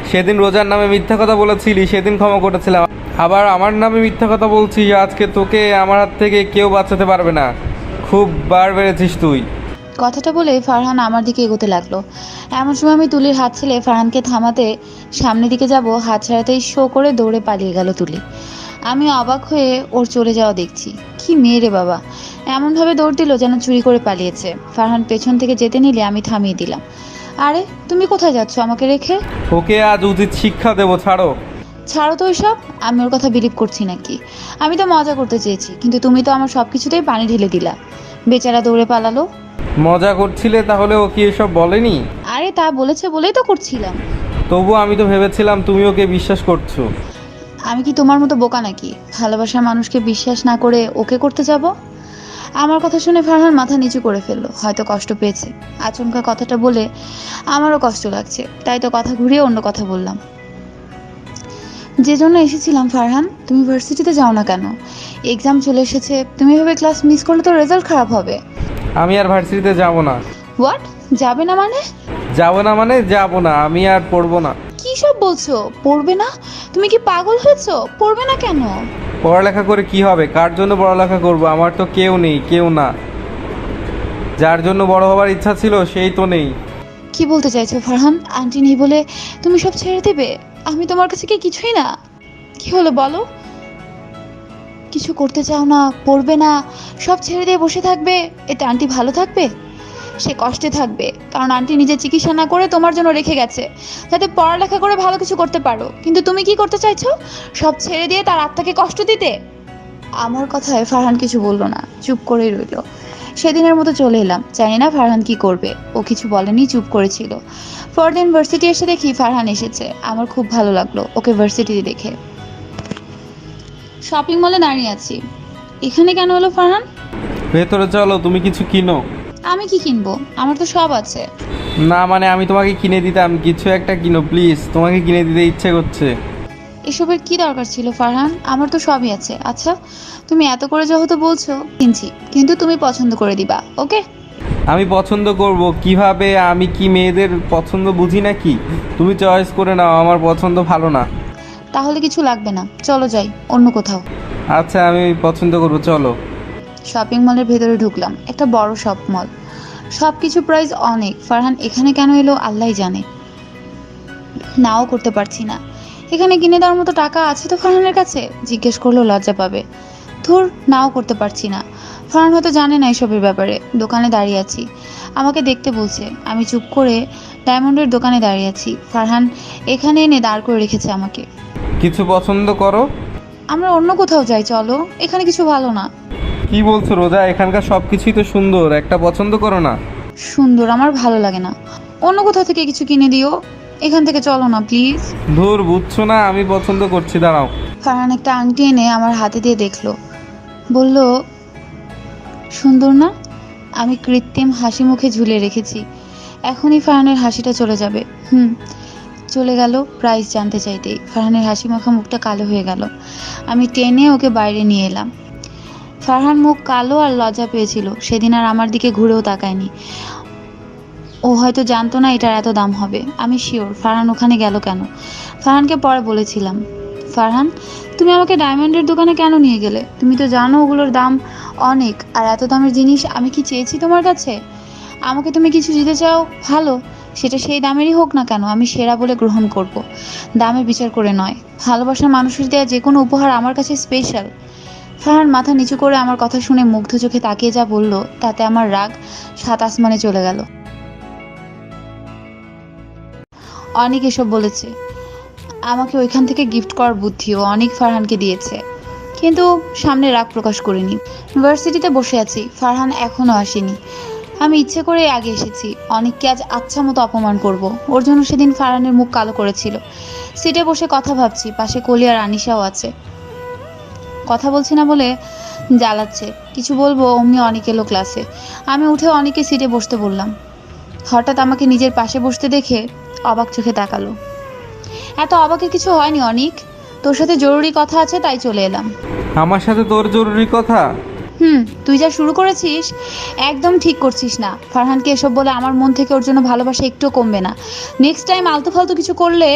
সেদিন রোজার নামে মিথ্যা কথা বলেছিলি, সেদিন ক্ষমা করেছিলাম, আবার আমার নামে মিথ্যা কথা বলছিস। আজকে তোকে আমার হাত থেকে কেউ বাঁচাতে পারবে না। খুব বার বেড়েছিস তুই। কথাটা বলে ফারহান আমার দিকে এগোতে লাগলো। এমন সময় আমি তুলির হাত ছেড়ে ফারহানকে থামাতে সামনের দিকে যাব, হাত ছাড়াতেই শো করে দৌড়ে পালিয়ে গেল তুলি। আমি অবাক হয়ে ওর চলে যাওয়া দেখছি। কি মেয়ে রে বাবা, এমনভাবে দৌড় দিল যেন চুরি করে পালিয়েছে। ফারহান পেছন থেকে যেতে নিলে আমি থামিয়ে দিলাম। আরে তুমি কোথায় যাচ্ছ আমাকে রেখে? ওকে আজ উচিত শিক্ষা দেবো, ছাড়ো। ছাড়ো তো ওইসব, আমি ওর কথা বিলিভ করছি নাকি? আমি তো মজা করতে চেয়েছি, কিন্তু তুমি তো আমার সব কিছুতেই পানি ঢেলে দিলা। বেচারা দৌড়ে পালালো। মজা করছিলে তাহলে? ও কি এসব বলেনি? আরে তা বলেছে বলেই তো করছিলাম। তবু আমি তো ভেবেছিলাম তুমি ওকে বিশ্বাস করছো। আমি কি তোমার মতো বোকা নাকি ভালোবাসার মানুষকে বিশ্বাস না করে ওকে করতে যাব? আমার কথা শুনে ফারহান মাথা নিচু করে ফেললো। হয়তো কষ্ট পেয়েছে। আচমকা কথাটা বলে আমারও কষ্ট লাগছে, তাই তো কথা ঘুরিয়ে অন্য কথা বললাম। যে জন্য এসেছিলাম ফারহান, তুমি ভার্সিটিতে যাও না কেন? এক্সাম চলে এসেছে, তুমি এভাবে ক্লাস মিস করলে তো রেজাল্ট খারাপ হবে। আমি আর ভার্সিটিতে যাব না। হোয়াট? যাবে না মানে? যাব না মানে যাব না, আমি আর পড়বো না। কি সব বলছো? পড়বে না? তুমি কি পাগল হয়েছো? পড়বে না কেন? পড়ালেখা করে কি হবে? কার জন্য পড়ালেখা করব? আমার তো কেউ নেই, কেউ না। যার জন্য বড় হওয়ার ইচ্ছা ছিল সেই তো নেই। কি বলতে চাইছো ফারহান? আন্টি নেই বলে তুমি সব ছেড়ে দেবে? আমি তোমার কাছে কি কিছুই না? কি হলো বলো? কিছু করতে চাও না, পড়বে না, সব ছেড়ে দিয়ে বসে থাকবে? এতে আন্টি ভালো থাকবে? সে কষ্টে থাকবে, কারণ আন্টি নিজে চিকিৎসা না করে তোমার জন্য রেখে গেছে, যাতে পড়ালেখা করে ভালো কিছু করতে পারো। কিন্তু তুমি কি করতে চাইছো? সব ছেড়ে দিয়ে তার আত্মাকে কষ্ট দিতে? আমার কথায় ফারহান কিছু বলল না, চুপ করেই রইল। সেদিনের মতো চলে এলাম। জানি না ফারহান কি করবে, ও কিছু বলেনি, চুপ করেছিল। পরদিন ভার্সিটি এসে দেখি ফারহান এসেছে। আমার খুব ভালো লাগলো ওকে ভার্সিটিতে দেখে। শপিং মলে দাঁড়িয়ে আছি। এখানে কেন হলো ফারহান? ভেতরে চলো, তুমি কিছু কিনো। আমি কি কিনবো? আমার তো সব আছে। না মানে আমি তোমাকে কিনে দিতাম, কিছু একটা কিনো প্লিজ, তোমাকে কিনে দিতে ইচ্ছে করছে। এসবের কি দরকার ছিল ফারহান? আমার তো সবই আছে। আচ্ছা তুমি এত করে যেহেতু বলছো, কিনছি, কিন্তু তুমি পছন্দ করে দিবা, ওকে? আমি পছন্দ করব কিভাবে? আমি কি মেয়েদের পছন্দ বুঝি নাকি? তুমি চয়েস করে নাও, আমার পছন্দ ভালো না। তাহলে কিছু লাগবে না, চলো যাই অন্য কোথাও। আচ্ছা আমি পছন্দ করব, চলো। শপিং মলের ভেতরে ঢুকলাম। একটা বড় শপ মল, সব কিছু প্রাইস অনেক। ফারহান এখানে কেন এলো আল্লাহই জানে। নাও করতে পারছি না। এখানে কিনে দেওয়ার মতো টাকা আছে তো ফারহানের কাছে? জিজ্ঞেস করলেও লজ্জা পাবে। ধুর, নাও করতে পারছি না। ফারহান হয়তো জানে না এসবের ব্যাপারে। দোকানে দাঁড়িয়ে আছি, আমাকে দেখতে বলছে। আমি চুপ করে ডায়মন্ডের দোকানে দাঁড়িয়ে আছি। ফারহান এখানে এনে দাঁড় করে রেখেছে আমাকে। কিছু পছন্দ করো। আমরা অন্য কোথাও যাই, চলো, এখানে কিছু ভালো না। কি বলছো রোজা? এখানকার সব কিছুই তো সুন্দর, একটা পছন্দ করো না। সুন্দর আমার ভালো লাগে না, অন্য কোথাও থেকে কিছু কিনে দিও। এখান থেকে চলো না প্লিজ। ধুর, বুঝছো না আমি পছন্দ করছি, দাঁড়াও। ফারহান একটা আংটি এনে আমার হাতে দিয়ে দেখলো, বলল, সুন্দর না? আমি কৃত্রিম হাসি মুখে ঝুলে রেখেছি। এখনই ফারহানের হাসিটা চলে যাবে। চলে গেল প্রাইস জানতে চাইতেই। ফারহানের হাসি মাখা মুখটা কালো হয়ে গেল। আমি টেনে ওকে বাইরে নিয়ে এলাম। ফারহান মুখ কালো আর লজ্জা পেয়েছিল। সেদিন আর আমার দিকে ঘুরেও তাকায়নি। ও হয়তো জানতো না এটার এত দাম হবে। আমি শিওর ফারহান ওখানে গেল কেন। ফারহানকে পরে বলেছিলাম, ফারহান তুমি আমাকে ডায়মন্ডের দোকানে কেন নিয়ে গেলে? তুমি তো জানো ওগুলোর দাম অনেক, আর এত দামের জিনিস আমি কি চেয়েছি তোমার কাছে? আমাকে তুমি কিছু দিতে চাও, ভালো, সেটা সেই দামেরই হোক না কেন, আমি সেরা বলে গ্রহণ করব। দামে বিচার করে নয়। ভালোবাসার মানুষের দেয়া যে কোনো উপহার আমার কাছে স্পেশাল। ফারহান মাথা নিচু করে আমার কথা শুনে মুগ্ধ চোখে তাকিয়ে যা বলল, তাতে আমার রাগ 7 আসমানে চলে গেল। অনেক এসব বলেছে, আমাকে ওইখান থেকে গিফট করার বুদ্ধিও অনেক ফারহানকে দিয়েছে, কিন্তু সামনে রাগ প্রকাশ করিনি। ইউনিভার্সিটিতে বসে আছি, ফারহান এখনো আসেনি। আমি ইচ্ছে করে আগে এসেছি। অনেককে আজ আচ্ছা মতো অপমান করব। ওর জন্য সেদিন ফারহানের মুখ কালো করেছিল। সিটে বসে কথা ভাবছি, পাশে কলি আর আনিশাও আছে। কথা বলছি না বলে জ্বালাচ্ছে। কিছু বলবো অমনি অনেক এলো ক্লাসে। আমি উঠে অনেকে সিটে বসতে বললাম। হঠাৎ আমাকে নিজের পাশে বসতে দেখে অবাক চোখে তাকালো। এত অবাকের কিছু হয়নি অনিক, তোর সাথে জরুরি কথা আছে তাই চলে এলাম। আমার সাথে তোর জরুরি কথা? তুই যা শুরু করেছিস একদম ঠিক করছিস না। ফারহানকে এসব বলে আমার মন থেকে ওর জন্য ভালোবাসা একটুও কমবে না। নেক্সট টাইম আলতু ফালতু কিছু করলে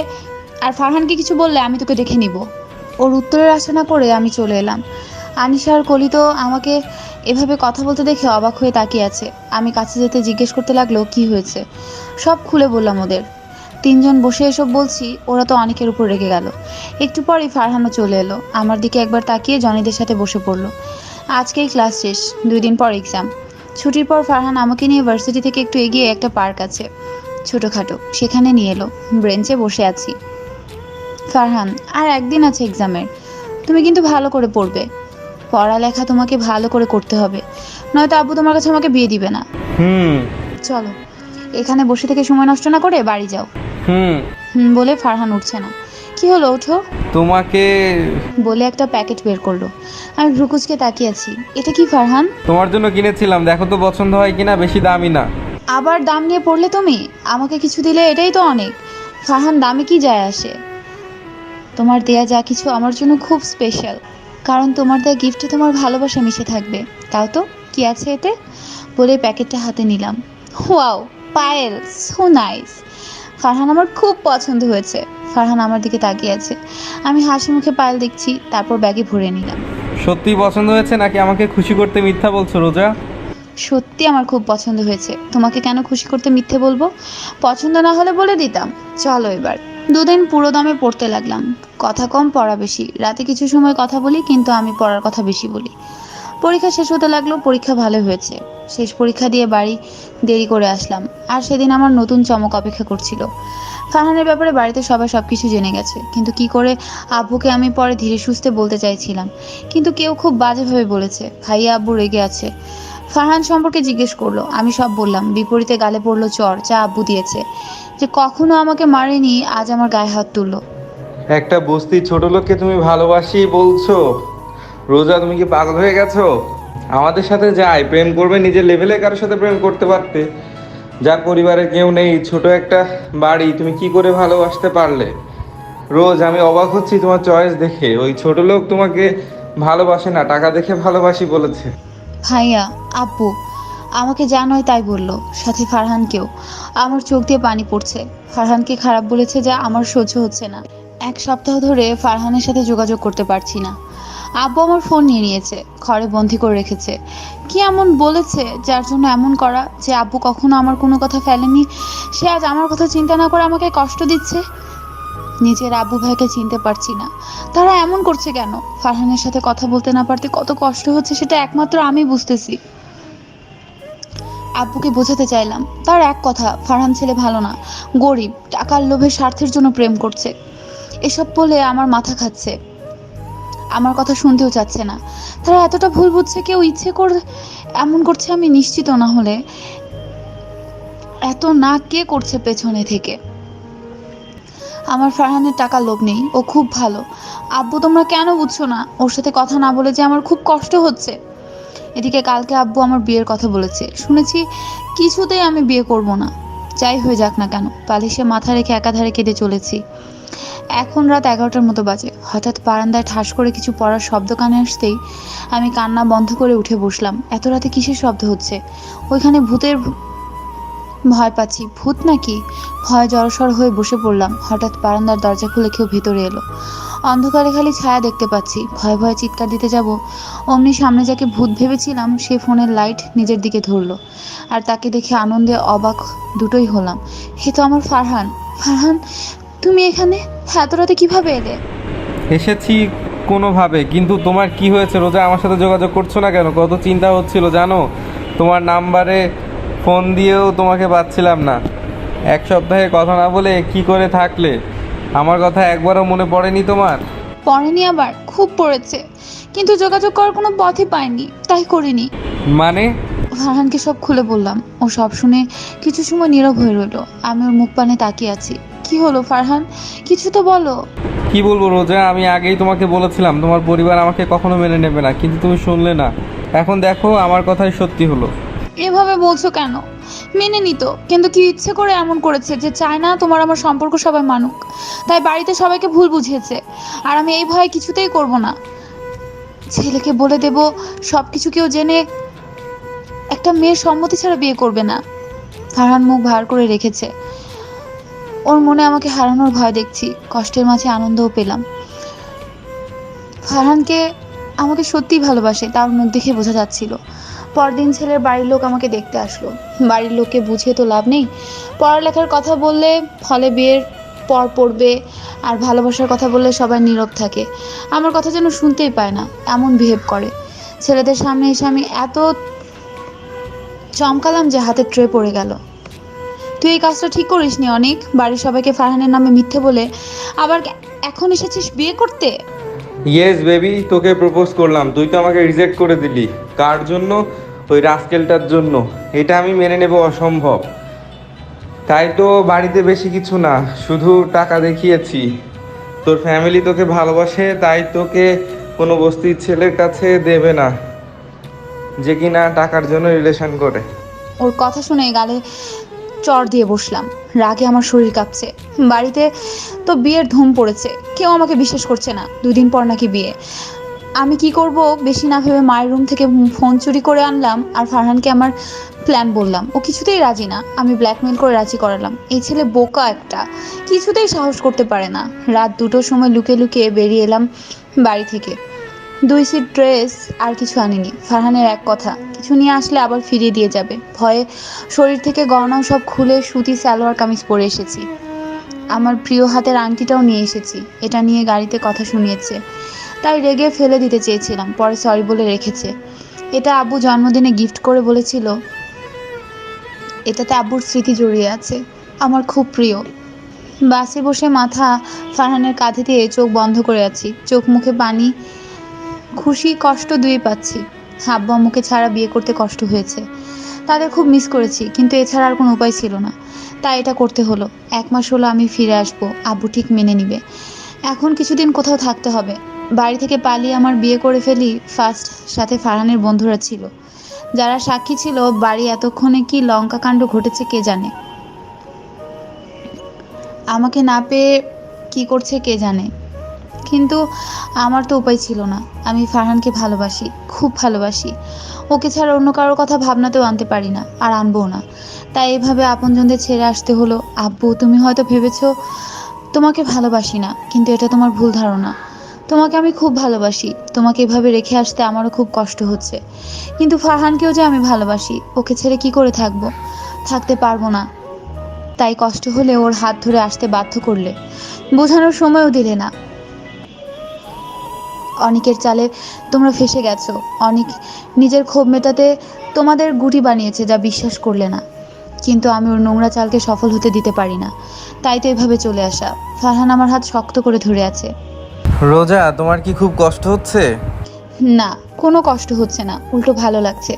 আর ফারহানকে কিছু বললে আমি তোকে দেখে নিব। ওর উত্তরের আশা না করে আমি চলে এলাম। আনিশা আর কলি তো আমাকে এভাবে কথা বলতে দেখে অবাক হয়ে তাকিয়ে আছে। আমি কাছে যেতে জিজ্ঞেস করতে লাগলো কি হয়েছে। সব খুলে বললাম ওদের। তিনজন বসে এসব বলছি, ওরা তো অনেকের উপর রেগে গেল। একটু পরেই ফারহানও চলে এলো, আমার দিকে একবার তাকিয়ে জনিদের সাথে বসে পড়লো। আজকেই ক্লাস শেষ, 2 দিন পর এক্সাম। ছুটির পর ফারহান আমাকে নিয়ে ভার্সিটি থেকে একটু এগিয়ে একটা পার্ক আছে, ছোটোখাটো, সেখানে নিয়ে এলো। বেঞ্চে বসে আছি। ফারহান, আর একদিন আছে এক্সামের, তুমি কিন্তু ভালো করে পড়বে। পড়ালেখা তোমাকে ভালো করে করতে হবে, নয়তো আব্বু তোমার কাছে আমাকে বিয়ে দিবে না। চলো, এখানে বসে থেকে সময় নষ্ট না করে বাড়ি যাও। বলে ফারহান উঠছে না। কি হলো, ওঠো। তোমাকে বলে একটা প্যাকেট বের করলো। আমি ভ্রুকুচকে তাকিয়ে আছি। এটা কি ফারহান? তোমার জন্য কিনেছিলাম, দেখো তো পছন্দ হয় কিনা, বেশি দামি না। আবার দাম নিয়ে পড়লে তুমি? আমাকে কিছু দিলে এটাই তো অনেক। ফারহান, দামে কি যায় আসে? তোমার দেয়া যা কিছু আমার জন্য খুব স্পেশাল, কারণ তোমার দেয়া গিফটে তোমার ভালোবাসা মিশে থাকবে। তাও তো, কি আছে এতে? বলে প্যাকেটটা হাতে নিলাম। Wow, Payel, so nice. Farhan, আমার খুব পছন্দ হয়েছে। ফারহান আমার দিকে তাকিয়ে আছে। আমি হাসি মুখে পায়েল দেখছি, তারপর ব্যাগে ভরে নিলাম। সত্যি পছন্দ হয়েছে নাকি আমাকে খুশি করতে মিথ্যা বলছো রোজা? সত্যি আমার খুব পছন্দ হয়েছে, তোমাকে কেন খুশি করতে মিথ্যে বলবো? পছন্দ না হলে বলে দিতাম। চলো এবার। 2 দিন পুরো দমে পড়তে লাগলাম। কথা কম, পড়া বেশি। রাতে কিছু সময় কথা বলি, কিন্তু আমি পড়ার কথা বেশি বলি। পরীক্ষা শেষ হতে লাগলো, পরীক্ষা ভালো হয়েছে। শেষ পরীক্ষা দিয়ে বাড়ি দেরি করে আসলাম। আর সেদিন আমার নতুন চমক অপেক্ষা করছিল। ফারহানের ব্যাপারে বাড়িতে সবাই সবকিছু জেনে গেছে, কিন্তু কি করে আব্বুকে আমি পরে ধীরে সুস্থে বলতে চাইছিলাম, কিন্তু কেউ খুব বাজেভাবে বলেছে। ভাইয়া আব্বু রেগে আছে। ফারহান সম্পর্কে জিজ্ঞেস করলো, আমি সব বললাম। বিপরীতে গালে পড়লো চর, যা আব্বু দিয়েছে। যে কখনো আমাকে মারেনি, আজ আমার গায়ে হাত তুললো। একটা বস্তির ছোট লোককে তুমি ভালোবাসি বলছো? রোজা, তুমি কি পাগল হয়ে গেছো? আমাদের সাথে যাই প্রেম করবে, নিজের লেভেলে কারোর সাথে প্রেম করতে পারতে। যার পরিবারে কেউ নেই, ছোট একটা বাড়ি, তুমি কি করে ভালোবাসতে পারলে? রোজ, আমি অবাক হচ্ছি তোমার চয়েস দেখে। ওই ছোট লোক তোমাকে ভালোবাসে না, টাকা দেখে ভালোবাসি বলেছে। ভাইয়া, আব্বু আমাকে যা নয় তাই বললো, সাথে ফারহানকেও। আমার চোখ দিয়ে পানি পড়ছে। ফারহানকে খারাপ বলেছে যা আমার সহ্য হচ্ছে না। 1 সপ্তাহ ধরে ফারহানের সাথে যোগাযোগ করতে পারছি না। আব্বু আমার ফোন নিয়ে নিয়েছে, ঘরে বন্দি করে রেখেছে। কি এমন বলেছে যার জন্য এমন করা? যে আব্বু কখনো আমার কোনো কথা ফেলেনি, সে আজ আমার কথা চিন্তা না করে আমাকে কষ্ট দিচ্ছে। নিজের আব্বু ভাইকে চিনতে পারছি না, তারা এমন করছে কেন? ফারহানের সাথে কথা বলতে না পারতে কত কষ্ট হচ্ছে সেটা একমাত্র আমি বুঝতেছি। আব্বুকে বোঝাতে চাইলাম, তার এক কথা, ফারহান ছেলে ভালো না, গরিব, টাকার লোভে স্বার্থের জন্য প্রেম করছে। এসব বলে আমার মাথা খাচ্ছে, আমার কথা শুনতেও চাচ্ছে না। তারা এতটা ভুল বুঝছে, কেউ ইচ্ছে করে এমন করছে আমি নিশ্চিত না হলে। এত না কে করছে পেছনে থেকে? আমার ফারহানের টাকা লোভ নেই, ও খুব ভালো। আব্বু, তোমরা কেন বুঝছো না? ওর সাথে কথা না বলে যে আমার খুব কষ্ট হচ্ছে। এদিকে কালকে আব্বু আমার বিয়ের কথা বলেছে, শুনেছি কিছুতেই আমি বিয়ে করব না, যাই হয়ে যাক না কেন। বালিশে মাথা রেখে একাধারে কেঁদে চলেছি। এখন রাত 11টার মতো বাজে। হঠাৎ বারান্দায় ঠাস করে কিছু পড়ার শব্দ কানে আসতেই আমি কান্না বন্ধ করে উঠে বসলাম। এত রাতে কিসের শব্দ হচ্ছে? ওইখানে ভূতের ভয় পাচ্ছি। ভূত নাকি? ভয় জড়সড় হয়ে বসে পড়লাম। হঠাৎ বারান্দার দরজা খুলে কেউ ভেতরে এলো। অন্ধকারে খালি ছায়া দেখতে পাচ্ছি। ভয়ে ভয়ে চিৎকার দিতে যাব, অমনি সামনে যাকে ভূত ভেবেছিলাম সে ফোনের লাইট নিজের দিকে ধরলো, আর তাকে দেখে আনন্দে অবাক দুটোই হলাম। হে তো আমার ফারহান। ফারহান, তুমি এখানে এত রাতে কিভাবে এলে? এসেছি কোনোভাবে, কিন্তু তোমার কি হয়েছে রোজা? আমার সাথে যোগাযোগ করছো না কেন? কত চিন্তা হচ্ছিল জানো? তোমার নাম্বারে ফোন দিয়েও তোমাকে পাচ্ছিলাম না। 1 সপ্তাহে কথা না বলে কি করে থাকলে? আমার কথা একবারও মনে পড়েনি তোমার? পড়েনি? আবার খুব পড়েছে, কিন্তু যোগাযোগ করার কোনো পথই পাইনি, তাই করিনি। মানে? ফারহানকে সব খুলে বললাম। ও সব শুনে কিছু সময় নীরব হয়ে রইল। আমি ওর মুখ পানে তাকিয়ে আছি। কি হলো ফারহান, কিছু তো বলো। কি বলবো রোজা, আমি আগেই তোমাকে বলেছিলাম তোমার পরিবার আমাকে কখনো মেনে নেবে না, কিন্তু তুমি শুনলে না। এখন দেখো আমার কথাই সত্যি হলো। এভাবে বলছো কেন? মেনে নিত, কিন্তু কি ইচ্ছে করে এমন করেছে যে চায় না তোমার আমার সম্পর্ক সবাই মানুক, তাই বাড়িতে সবাইকে ভুল বুঝিয়েছে। আর আমি এই ভয় কিছুতেই করব না। ছেলেকে বলে দেব সবকিছু কেউ জেনে একটা মেয়ের সম্মতি ছাড়া বিয়ে করবে না। ফারহান মুখ ভার করে রেখেছে। ওর মনে আমাকে হারানোর ভয় দেখছি, কষ্টের মাঝে আনন্দও পেলাম। ফারহানকে আমাকে সত্যিই ভালোবাসে, তার মুখ দেখে বোঝা যাচ্ছিল। পরদিন ছেলের বাড়ির লোক আমাকে দেখতে আসলো। বাড়ির লোককে বুঝিয়ে তো লাভ নেই, পড়ালেখার কথা বললে ফলে বিয়ের পর পড়বে, আর ভালোবাসার কথা বললে সবাই নীরব থাকে। আমার কথা যেন শুনতেই পায় না, এমন বিহেভ করে। ছেলেদের সামনে এসে আমি এত চমকালাম যে হাতে ট্রে পড়ে গেল। তুই এই কাজটা ঠিক করিসনি অনেক, বাড়ির সবাইকে ফারহানের নামে মিথ্যে বলে আবার এখন এসেছিস বিয়ে করতে। ইয়েস বেবি, তোকে প্রপোজ করলাম, তুই তো আমাকে রিজেক্ট করে দিলি। কার জন্য? ওই রাস্কেলটার জন্য। এটা আমি মেনে নেব অসম্ভব। তাই তো বাড়িতে বেশি কিছু না, শুধু টাকা দেখিয়েছি। তোর ফ্যামিলি তোকে ভালোবাসে, তাই তোকে কোনো বস্তির ছেলের কাছে দেবে না যে কিনা টাকার জন্য রিলেশন করে। ওর কথা শুনে গালে চর দিয়ে বসলাম। রাগে আমার শরীর কাঁপছে। বাড়িতে তো বিয়ের ধুম পড়েছে, কেউ আমাকে বিশ্বাস করছে না। 2 দিন পর নাকি বিয়ে। আমি কি করব বেশি না ভেবে মায়ের রুম থেকে ফোন চুরি করে আনলাম আর ফারহানকে আমার প্ল্যান বললাম। ও কিছুতেই রাজি না, আমি ব্ল্যাকমেল করে রাজি করালাম। এই ছেলে বোকা একটা, কিছুতেই সাহস করতে পারে না। রাত 2টোর সময় লুকিয়ে লুকিয়ে বেরিয়ে এলাম বাড়ি থেকে। 2 সেট ড্রেস আর কিছু আনিনি। ফারহানের এক কথা, কিছু নিয়ে আসলে আবার ফিরিয়ে দিয়ে যাবে ভয়ে শরীর থেকে গহনাও সব খুলে সুতি সালোয়ার কামিজ পরে এসেছি। আমার প্রিয় হাতের আংটিটাও নিয়ে এসেছি। এটা নিয়ে গাড়িতে কথা শুনিয়েছে, তাই রেগে ফেলে দিতে চেয়েছিলাম, পরে সরি বলে রেখেছে। এটা আব্বু জন্মদিনে গিফট করে বলেছিল এটাতে আব্বুর স্মৃতি জড়িয়ে আছে, আমার খুব প্রিয়। বাসে বসে মাথা ফারহানের কাঁধে দিয়ে চোখ বন্ধ করে আছি, চোখ মুখে পানি, খুশি কষ্ট দুই পাচ্ছি। আব্বু আম্মুকে ছাড়া বিয়ে করতে কষ্ট হয়েছে, তাদের খুব মিস করেছি, কিন্তু এছাড়া আর কোনো উপায় ছিল না, তাই এটা করতে হলো। 1 মাস হলো আমি ফিরে আসবো, আব্বু ঠিক মেনে নিবে। এখন কিছুদিন কোথাও থাকতে হবে। বাড়ি থেকে পালিয়ে আমার বিয়ে করে ফেলি ফার্স্ট, সাথে ফারহানের বন্ধুরা ছিল, যারা সাক্ষী ছিল। বাড়ি এতক্ষণে কি লঙ্কা কাণ্ড ঘটেছে কে জানে। আমাকে না পেয়ে কি করছে কে জানে, কিন্তু আমার তো উপায় ছিল না। আমি ফারহানকে ভালোবাসি, খুব ভালোবাসি। ওকে ছাড়া অন্য কারোর কথা ভাবনাতেও আনতে পারি না, আর আনবও না। তাই এভাবে আপনজনদের ছেড়ে আসতে হলো। আব্বু, তুমি হয়তো ভেবেছো তোমাকে ভালোবাসি না, কিন্তু এটা তোমার ভুল ধারণা। তোমাকে আমি খুব ভালোবাসি। তোমাকে এভাবে রেখে আসতে আমারও খুব কষ্ট হচ্ছে, কিন্তু ফারহানকেও যে আমি ভালোবাসি, ওকে ছেড়ে কি করে থাকবো? থাকতে পারবো না। তাই কষ্ট হলে ওর হাত ধরে আসতে বাধ্য করলে, বোঝানোর সময়ও দিলে না। অনেকের চালে তোমরা ফেসে গেছো। অনেক নিজের ক্ষোভ মেটাতে তোমাদের গুটি বানিয়েছে, যা বিশ্বাস করলে না। কিন্তু আমি ওর নোংরা চালকে সফল হতে দিতে পারি না, তাই তো এভাবে চলে আসা। ফারহান আমার হাত শক্ত করে ধরে আছে। রোজা, তোমার কি খুব কষ্ট হচ্ছে? না, কোনো কষ্ট হচ্ছে না, উল্টো ভালো লাগছে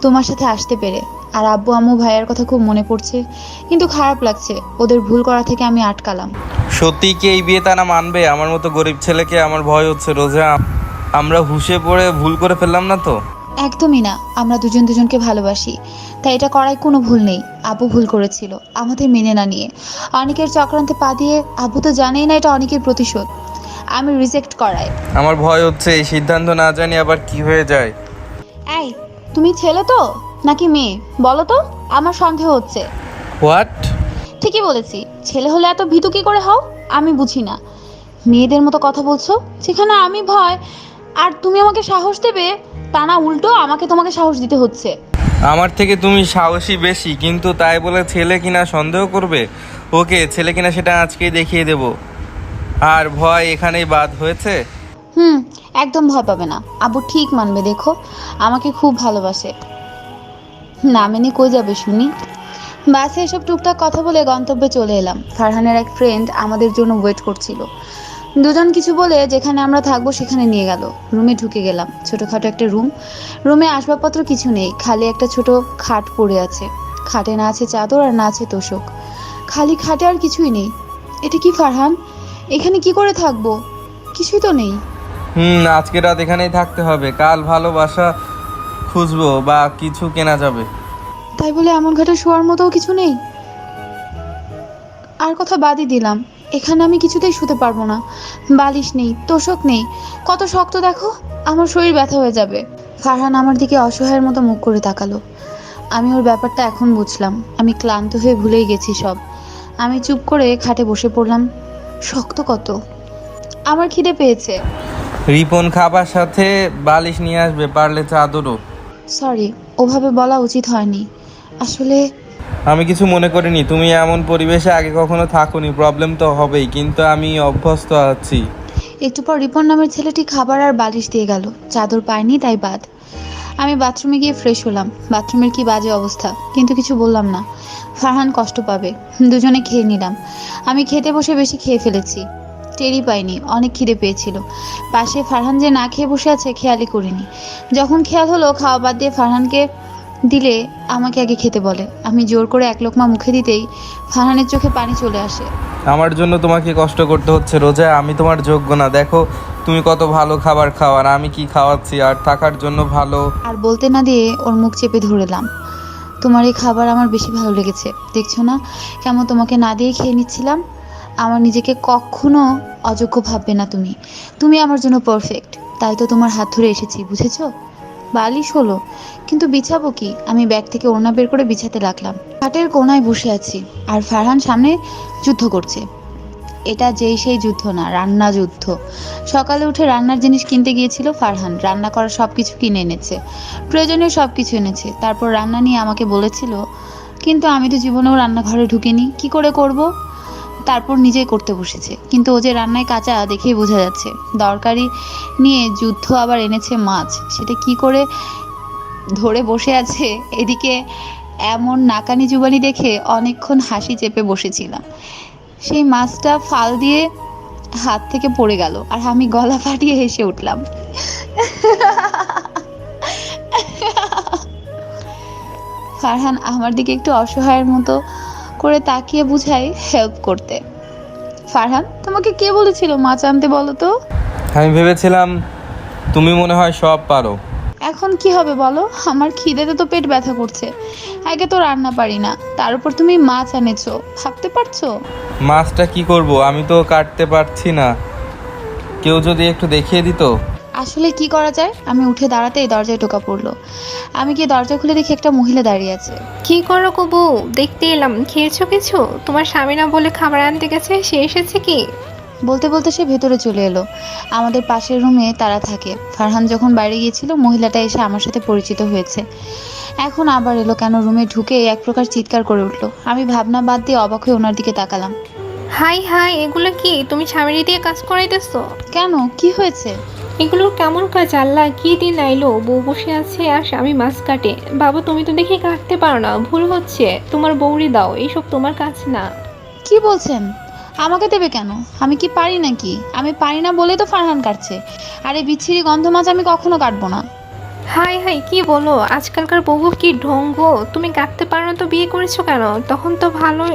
তোমার সাথে আসতে পেরে। আর আব্বু আম্মু ভাইয়ার কথা খুব মনে পড়ছে, কিন্তু খারাপ লাগছে, ওদের ভুল করা থেকে আমি আটকালাম। সত্যি কি এই বিয়ে তারা মানবে? আমার মতো গরিব ছেলেকে আমার ভয় হচ্ছে রোজা। আমরা হুশে পড়ে ভুল করে ফেললাম না তো? একদমই না, আমরা দুজন দুজনকে ভালোবাসি, তাই এটা করায় কোনো ভুল নেই। আব্বু ভুল করেছিল আমাদের মেনে না নিয়ে, অনেকের চক্রান্তে পা দিয়ে। আব্বু তো জানেই না এটা অনেকের প্রতিশোধ আমি রিজেক্ট করাই। আমার ভয় হচ্ছে এই সিদ্ধান্ত না জানি আবার কি হয়ে যায়। এই, তুমি ছেলে তো নাকি মেয়ে বলো তো? আমার সন্দেহ হচ্ছে। হোয়াট? ঠিকই বলেছি, ছেলে হলে এত ভীতু কি করে হও আমি বুঝি না। মেয়েদের মতো কথা বলছো, যেখানে আমি ভয় আর তুমি আমাকে সাহস দেবে, তা না উল্টো আমাকে তোমাকে সাহস দিতে হচ্ছে। আমার থেকে তুমি সাহসী বেশি, কিন্তু তাই বলে ছেলে কিনা সন্দেহ করবে? ওকে, ছেলে কিনা সেটা আজকেই দেখিয়ে দেব। আর ভয় এখানেই বাদ হয়েছে। একদম ভয় পাবে না, আব্বু ঠিক মানবে, দেখো আমাকে খুব ভালোবাসে। না মেনে কই যাবে শুনি। বাসে এসব টুকটাক কথা বলে গন্তব্যে চলে এলাম। ফারহানের এক ফ্রেন্ড আমাদের জন্য ওয়েট করছিল। দুজন কিছু বলে যেখানে আমরা থাকবো সেখানে নিয়ে গেল। রুমে ঢুকে গেলাম। ছোটোখাটো একটা রুম, রুমে আসবাবপত্র কিছু নেই, খালি একটা ছোট খাট পড়ে আছে। খাটে না আছে চাদর আর না আছে তোষক, খালি খাটে আর কিছুই নেই। এটা কি ফারহান? এখানে কি করে থাকবো? কিছুই তো নেই। আজকে রাত এখানেই থাকতে হবে, কাল ভালোবাসা খুঁজবো বা কিছু কেনা যাবে। তাই বলে এমন ঘাটে শোয়ার মতোও কিছু নেই? আর কথা বাদই দিলাম, এখানে আমি কিছুতেই শুতে পারবো না। বালিশ নেই, তোষক নেই, কত শক্ত দেখো, আমার শরীর ব্যথা হয়ে যাবে। ফারহান আমার দিকে অসহায়ের মতো মুখ করে তাকালো। আমি ওর ব্যাপারটা এখন বুঝলাম। আমি ক্লান্ত হয়ে ভুলেই গেছি সব। আমি চুপ করে খাটে বসে পড়লাম। শক্ত কত! আমার খিদে পেয়েছে। রিপন খাবার সাথে বালিশ নিয়ে আসবে, পারলে চাদরও। সরি। ওভাবে বলা উচিত হয়নি। আসলে আমি কিছু মনে করিনি, তুমি এমন পরিবেশে আগে কখনো থাকোনি, প্রবলেম তো হবেই, কিন্তু আমি অভ্যস্ত আছি। একটু পর রিপন নামের ছেলেটি খাবার আর বালিশ দিয়ে গেল। চাদর পায়নি তাই বাদ। আমি বাথরুমে গিয়ে ফ্রেশ হলাম। বাথরুমের কি বাজে অবস্থা, কিন্তু কিছু বললাম না। ফারহান কষ্ট পাবে। দুজনে খেয়ে নিলাম। আমি খেতে বসে বেশি খেয়ে ফেলেছি, টেরই পাইনি অনেক খিদে পেয়েছিল। পাশে ফারহান যে না খেয়ে বসে আছে খেয়ালই করিনি। যখন খেয়াল হলো খাওয়া বাদ দিয়ে ফারহানকে দিলে আমাকে আগে খেতে বলে। আমি জোর করে এক লোকমা মুখে দিতেই ফারহানের চোখে পানি চলে আসে। আমার জন্য তোমাকে কষ্ট করতে হচ্ছে রোজা, আমি তোমার যোগ্য না। দেখো তুমি কত ভালো খাবার খাও আর আমি কি খাওয়াচ্ছি, আর থাকার জন্য ভালো। আর বলতে না দিয়ে ওর মুখ চেপে ধরলাম। তোমার এই খাবার আমার বেশি ভালো লেগেছে, দেখছো না কেমন তোমাকে না দিয়ে খেয়ে নিচ্ছিলাম। আমার নিজেকে কখনো অযোগ্য ভাববে না তুমি। তুমি আমার জন্য পারফেক্ট, তাই তো তোমার হাত ধরে এসেছি, বুঝেছো? বালিশ হলো, কিন্তু বিছাবো কি? আমি ব্যাগ থেকে ওড়না বের করে বিছাতে লাগলাম। খাটের কোনায় বসে আছি আর ফারহান সামনে যুদ্ধ করছে। এটা সেই যুদ্ধ না, রান্না যুদ্ধ। সকালে উঠে রান্নার জিনিস কিনতে গিয়েছিল ফারহান। রান্না করার সবকিছু কিনে এনেছে, প্রয়োজনীয় সবকিছু এনেছে। তারপর রান্না নিয়ে আমাকে বলেছিল, কিন্তু আমি তো জীবনেও রান্নাঘরে ঢুকিনি, কি করে করব? তারপর নিজেই করতে বসেছে, কিন্তু ও যে রান্নায় কাঁচা দেখেই বোঝা যাচ্ছে। দরকারি নিয়ে যুদ্ধ আবার এনেছে মাছ, সেটা কি করে ধরে বসে আছে। এদিকে এমন নাকানি জুবানি দেখে অনেকক্ষণ হাসি চেপে বসেছিলাম। সেই মাছটা ফাল দিয়ে হাত থেকে পড়ে গেল আর আমি গলা ফাটিয়ে হেসে উঠলাম। ফারহান আমার দিকে একটু অসহায়ের মতো করে তাকিয়ে বুঝাই হেল্প করতে। ফারহান, তোমাকে কে বলেছিল মাছ আনতে বলো তো? আমি ভেবেছিলাম তুমি মনে হয় সব পারো। এখন কি হবে বলো? আমার খিদেতে তো পেট ব্যথা করছে। আগে তো রান্না পারি না, তার উপর তুমি মাছ এনেছো, ভাবতে পারছো? মাছটা কি করব, আমি তো কাটতে পারছি না, কেউ যদি একটু দেখিয়ে দিত। আসলে কি করা যায়? আমি উঠে দাঁড়াতেই দরজায় টোকা পড়লো। আমি গিয়ে দরজা খুলে দেখি একটা মহিলা দাঁড়িয়ে আছে। কি করো গো বউ? দেখতে এলাম, খেয়েছো কিছু? তোমার স্বামী না বলে খাবার আনতে গেছে, সে এসেছে কি? বলতে বলতে সে ভেতরে চলে এলো। আমাদের পাশের রুমে তারা থাকে। ফারহান যখন বাইরে গিয়েছিল মহিলাটা এসে আমার সাথে পরিচিত হয়েছে। এখন আবার এলো কেন? রুমে ঢুকে এক প্রকার চিৎকার করে উঠলো। আমি ভাবনা বাদ দিয়ে অবাক হয়ে ওনার দিকে তাকালাম। হাই হাই, এগুলো কি? তুমি স্বামীর দিয়ে কাজ করাইতেছো? কেন, কি হয়েছে? এগুলোর কেমন কাজ? আল্লাহ, কি দিন আইলো? বউ বসে আছে আর স্বামী মাছ কাটে। বাবা তুমি তো দেখি কাটতে পারো না, ভুল হচ্ছে। তোমার বউরি দাও, এইসব তোমার কাজ না। কি বলছেন? আমাকে দেবে কেন? আমি কি পারি নাকি? আমি পারি না বলে তো ফারহান কাটছে। আর এই বিচ্ছিরি গন্ধ মাছ আমি কখনো কাটবো না। হাই হাই, কি বলো? আজকালকার বউ কি ঢঙ্গ! তুমি কাটতে পারো না তো বিয়ে করেছো কেন? তখন তো ভালো।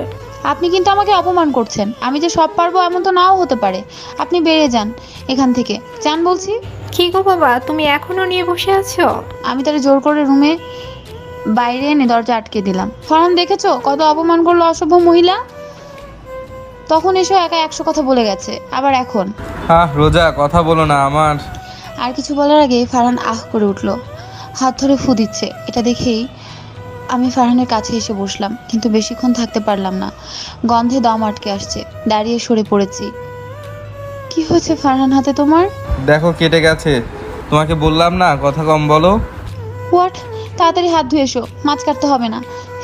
আপনি কিন্তু আমাকে অপমান করছেন। আমি যে সব পারবো এমন তো নাও হতে পারে। আপনি বেরিয়ে যান এখান থেকে, যান বলছি। কি গো বাবা, তুমি এখনো নিয়ে বসে আছো? আমি তার জোর করে রুমে বাইরে এনে দরজা আটকে দিলাম। ফারহান, দেখেছো কত অপমান করলো অসভ্য মহিলা? তখন এসে একা 100 কথা বলে গেছে, আবার এখন। রোজা কথা বলো না আমার। আর কিছু বলার আগে ফারহান আহ করে উঠলো, হাত ধরে ফু দিচ্ছে। এটা দেখেই আমি ফারহানের কাছে এসে বসলাম, কিন্তু বেশিক্ষণ থাকতে পারলাম না। গন্ধে দম আটকে আসছে, দাঁড়িয়ে সরে পড়েছি। কি হয়েছে ফারহান হাতে তোমার? দেখো কেটে গেছে। তোমাকে বললাম না কথা কম বলো। হোয়াট? তাড়াতাড়ি হাত ধুয়ে এসো, মাছ কাটতে হবে না।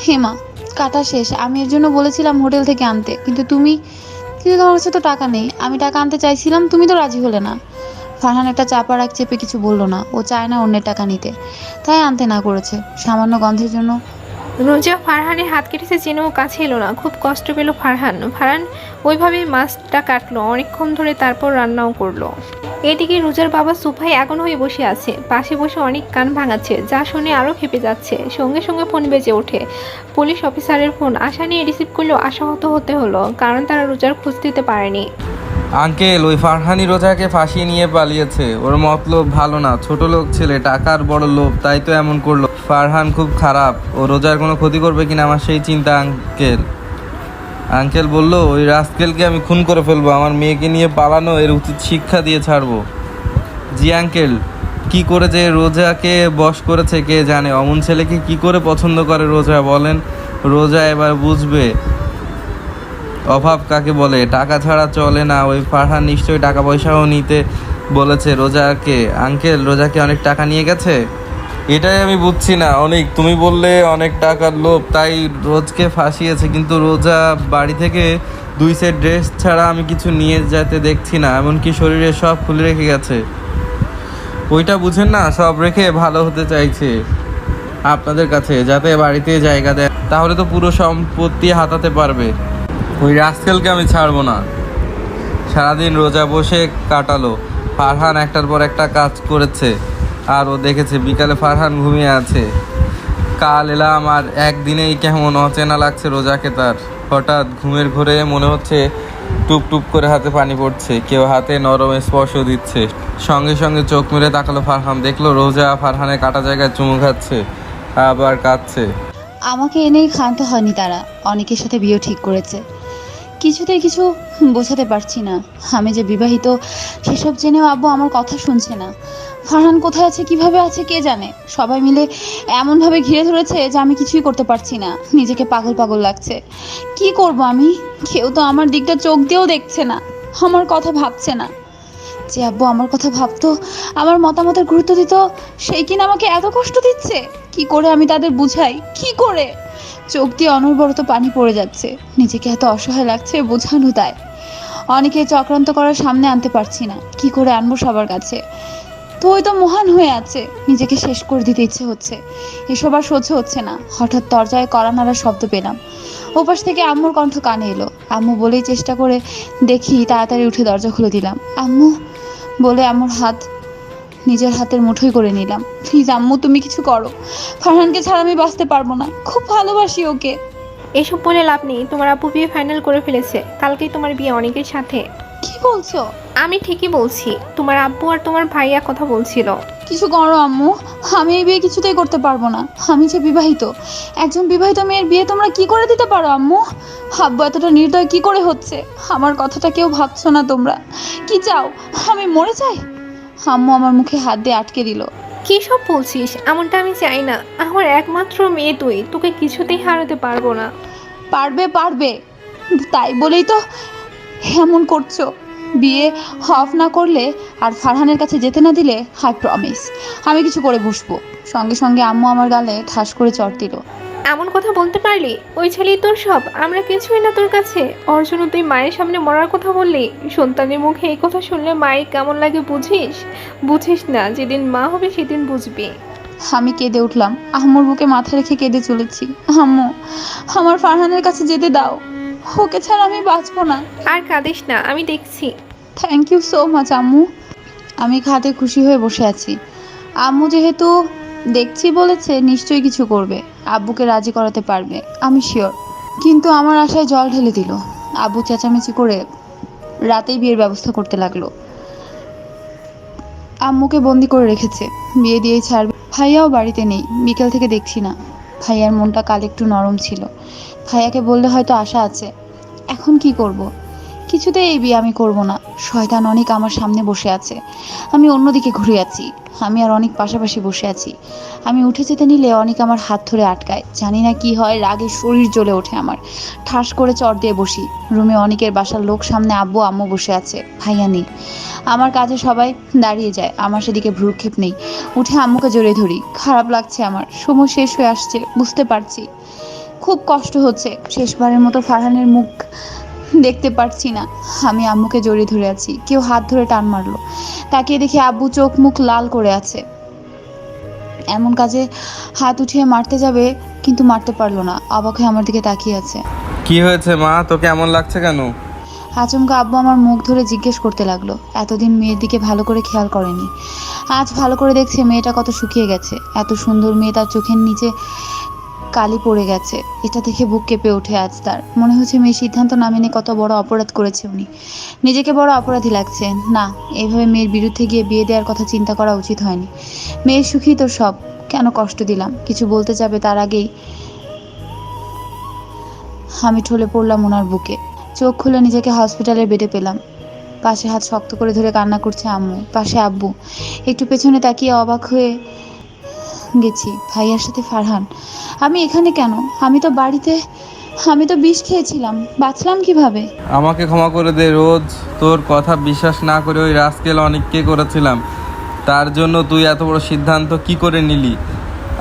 হেমা, কাটা শেষ। আমি এর জন্য বলেছিলাম হোটেল থেকে আনতে, কিন্তু তোমার কাছে তো টাকা নেই। আমি টাকা আনতে চাইছিলাম, তুমি তো রাজি হলে না। ফারহান একটা চাপা রাগ চেপে কিছু বললো না। ও চায় না অন্যের টাকা নিতে, তাই আনতে না করেছে। সামান্য গন্ধের জন্য। রোজা ফারহানের হাত কেটেছে জেনেও কাছে এলো না। খুব কষ্ট পেল ফারহান ওইভাবেই মাছটা কাটলো অনেকক্ষণ ধরে, তারপর রান্নাও করলো। এদিকে রোজার বাবা সোফায় আগুন হয়ে বসে আছে, পাশে বসে অনেক কান ভাঙাচ্ছে, যা শুনে আরও খেপে যাচ্ছে। সঙ্গে সঙ্গে ফোন বেজে ওঠে। পুলিশ অফিসারের ফোন। আশা নিয়ে রিসিভ করলেও আশাহত হতে হলো, কারণ তারা রোজার খোঁজ দিতে পারেনি। আঙ্কেল, ওই ফারহানি রোজাকে ফাঁসিয়ে নিয়ে পালিয়েছে। ওর মতলব ভালো না, ছোট লোক ছেলে, টাকার বড় লোভ, তাই তো এমন করলো। ফারহান খুব খারাপ, ও রোজার কোনো ক্ষতি করবে কিনা আমার সেই চিন্তা। আঙ্কেল বললো ওই রাস্কেলকে আমি খুন করে ফেলবো, আমার মেয়েকে নিয়ে পালানো, এর উচিত শিক্ষা দিয়ে ছাড়বো। জি আঙ্কেল, কি করে যে রোজাকে বশ করেছে কে জানে। অমন ছেলেকে কি করে পছন্দ করে রোজা বলেন? রোজা এবার বুঝবে অভাব কাকে বলে। টাকা ছাড়া চলে না। ওই ফারহান নিশ্চয়ই টাকা পয়সাও নিতে বলেছে রোজাকে। আঙ্কেল, রোজাকে অনেক টাকা নিয়ে গেছে। এটাই আমি বুঝছি না। অনেক তুমি বললে অনেক টাকার লোভ তাই রোজকে ফাঁসিয়েছে, কিন্তু রোজা বাড়ি থেকে 2 সেট ড্রেস ছাড়া আমি কিছু নিয়ে যেতে দেখছি না, এমনকি শরীরে সব খুলে রেখে গেছে। ওইটা বুঝেন না, সব রেখে ভালো হতে চাইছে আপনাদের কাছে, যাতে বাড়িতে জায়গা দেয়, তাহলে তো পুরো সম্পত্তি হাতাতে পারবে। ওই রাস্কেলকে আমি ছাড়বো না। সারাদিন রোজা বসে কাটালো, ফারহান একটার পর একটা কাজ করেছে আর ও দেখেছে বিকালে ফারহান ঘুমিয়ে আছে। কাল এলাম আর একদিনেই কেমন অচেনা লাগছে রোজাকে। তার হঠাৎ ঘুমের ঘোরে মনে হচ্ছে টুপ টুপ করে হাতে পানি পড়ছে, কেউ হাতে নরম স্পর্শ দিচ্ছে। সঙ্গে সঙ্গে চোখ মেরে তাকালো ফারহান, দেখলো রোজা ফারহানের কাটা জায়গায় চুমু খাচ্ছে আবার কাঁদছে। আমাকে এনেই ক্ষান্ত হয়নি তারা, অনেকের সাথে বিয়ে ঠিক করেছে। কিছুতেই কিছু বোঝাতে পারছি না। আমি যে বিবাহিত সেসব জেনেও আব্বু আমার কথা শুনছে না। ফারহান কোথায় আছে, কিভাবে আছে কে জানে। সবাই মিলে এমনভাবে ঘিরে ধরেছে যে আমি কিছুই করতে পারছি না। নিজেকে পাগল পাগল লাগছে। কি করব আমি? কেউ তো আমার দিকটা চোখ দিয়েও দেখছে না, আমার কথা ভাবছে না। যে আব্বু আমার কথা ভাবতো, আমার মতামতের গুরুত্ব দিত, সেই কিনা আমাকে এত কষ্ট দিচ্ছে। কি করে আমি তাদের বুঝাই, কি করে? চোখ দিয়ে অনবরত পানি পড়ে যাচ্ছে। নিজেকে এত অসহায় লাগছে বোঝানো দায়। অনেকে চক্রান্ত করার সামনে আনতে পারছি না, কি করে আনবো সবার কাছে? তো ওই তো মহান হয়ে আছে, নিজেকে শেষ করে দিতে ইচ্ছে হচ্ছে। এসব আর সহ্য হচ্ছে না। হঠাৎ দরজায় কড়া নাড়ার শব্দ পেলাম। ওপাশ থেকে আম্মুর কণ্ঠ কানে এলো। আম্মু বলেই চেষ্টা করে দেখি, তাড়াতাড়ি উঠে দরজা খুলে দিলাম। আম্মু বলে আম্মুর হাত নিজের হাতের মুঠোই করে নিলাম। প্লিজ আম্মু, তুমি কিছু করো। ফারহানকে ছাড়া আমি বাঁচতে পারবো না, খুব ভালোবাসি ওকে। এসব বলে লাভ নেই, তোমার আব্বু বিয়ে ফাইনাল করে ফেলেছে। কালকেই তোমার বিয়ে অনেকের সাথে। কি বলছো? আমি ঠিকই বলছি, তোমার আব্বু আর তোমার ভাইয়া কথা বলছিল। কিছু করো আম্মু, আমি এই বিয়ে কিছুতেই করতে পারবো না। আমি যে বিবাহিত, একজন বিবাহিত মেয়ের বিয়ে তোমরা কি করে দিতে পারো আম্মু? আব্বু এতটা নির্দয় কি করে হচ্ছে? আমার কথাটা কেউ ভাবছো না তোমরা? কি চাও, আমি মরে যাই? আম্মু আমার মুখে হাত দিয়ে আটকে দিল। কি সব বলছিস? এমনটা আমি চাই না। আমার একমাত্র মেয়ে তুই, তোকে কিছুতেই হারাতে পারবো না। পারবে পারবে, তাই বলেই তো এমন করছো। বিয়ে অফ না করলে আর ফারহানের কাছে যেতে না দিলে, আই প্রমিস আমি কিছু করে বসবো। সঙ্গে সঙ্গে আম্মু আমার গালে ঠাস করে চড় দিল। এমন কথা বলতে পারলি? ওই ছেলেই তোর সব, আমরা কিছুই না তোর কাছে। ওর জন্য তুই মায়ের সামনে মরার কথা বললি। সন্তানের মুখে এই কথা শুনলে মায়ের কেমন লাগে বুঝিস? বুঝিস না, যেদিন মা হবে সেদিন বুঝবি। আমি কেঁদে উঠলাম, আম্মুর বুকে মাথা রেখে কেঁদে চলেছি। আম্মু, আমার ফারহানের কাছে যেতে দাও, ওকে ছাড়া আমি বাঁচবো না। আর কাঁদিস না, আমি দেখছি। থ্যাংক ইউ সো মাচ আম্মু। আমি খাটে খুশি হয়ে বসে আছি। আম্মু যেহেতু দেখছি বলেছে, নিশ্চয়ই কিছু করবে, আব্বুকে রাজি করাতে পারবে, আমি শিওর। কিন্তু আমার আশায় জল ঢেলে দিল। আব্বু চেঁচামেচি করে রাতেই বিয়ের ব্যবস্থা করতে লাগলো। আম্মুকে বন্দি করে রেখেছে, বিয়ে দিয়েই ছাড়বে। ভাইয়াও বাড়িতে নেই, বিকেল থেকে দেখছি না। ভাইয়ার মনটা কাল একটু নরম ছিল। ভাইয়াকে বললে হয়তো আশা আছে। এখন কি করব? কিছুতেই এই বিয়ে আমি করব না। শয়তান অনেক আমার সামনে বসে আছে, আমি অন্যদিকে ঘুরে আছি। আমি আর অনেক পাশাপাশি বসে আছি। আমি উঠে যেতে নিলে অনেক আমার হাত ধরে আটকায়। জানি না কি হয়, রাগে শরীর জ্বলে ওঠে আমার। ঠাস করে চড় দিয়ে বসি। রুমে অনেকের বাসার লোক, সামনে আব্বু আম্মু বসে আছে, ভাইয়া নেই। আমার কাজে সবাই দাঁড়িয়ে যায়, আমার সেদিকে ভ্রুক্ষেপ নেই। উঠে আম্মুকে জড়িয়ে ধরি। খারাপ লাগছে আমার, সময় শেষ হয়ে আসছে, বুঝতে পারছি। খুব কষ্ট হচ্ছে। শেষবারের মতো ফারহানের মুখ দেখতে পারছি না। আমি আম্মুকে জড়িয়ে ধরে আছি। কেউ হাত ধরে টান মারলো। তাকিয়ে দেখি আব্বু চোখ মুখ লাল করে আছে। এমন কাজে হাত উঠিয়ে মারতে যাবে, কিন্তু মারতে পারলো না। অবাক হয়ে আমার দিকে তাকিয়ে আছে। কি হয়েছে মা, তোকে এমন লাগছে কেন? আচমকা আব্বু আমার মুখ ধরে জিজ্ঞেস করতে লাগলো। এতদিন মেয়ের দিকে ভালো করে খেয়াল করেনি, আজ ভালো করে দেখছে মেয়েটা কত শুকিয়ে গেছে। এত সুন্দর মেয়ে, তার চোখের নিচে কালি পড়ে গেছে। এটা দেখে বুক কেঁপে ওঠে আজ তার। মনে হচ্ছে মেয়ের সিদ্ধান্ত না মেনে কত বড় অপরাধ করেছে উনি। নিজেকে বড় অপরাধী লাগছে। না, এইভাবে মেয়ের বিরুদ্ধে গিয়ে বিয়ে দেওয়ার কথা চিন্তা করা উচিত হয়নি। মেয়ের সুখী তো সব, কেন কষ্ট দিলাম? কিছু বলতে যাবে তার আগেই আমি ঠলে পড়লাম ওনার বুকে। চোখ খুলে নিজেকে হসপিটালের বেডে পেলাম। পাশে হাত শক্ত করে ধরে কান্না করছে আম্মু, পাশে আব্বু। একটু পেছনে তাকিয়ে অবাক হয়ে গেছি। ভাইয়ার সাথে ফারহান, আমি এখানে কেন? আমি তো বাড়িতে, আমি তো বিষ খেয়েছিলাম, বাঁচলাম কিভাবে? আমাকে ক্ষমা করে দে রোজ, তোর কথা বিশ্বাস না করে ওই রাস্কেল অনেককে করেছিলাম। তার জন্য তুই এত বড় সিদ্ধান্ত কি করে নিলি?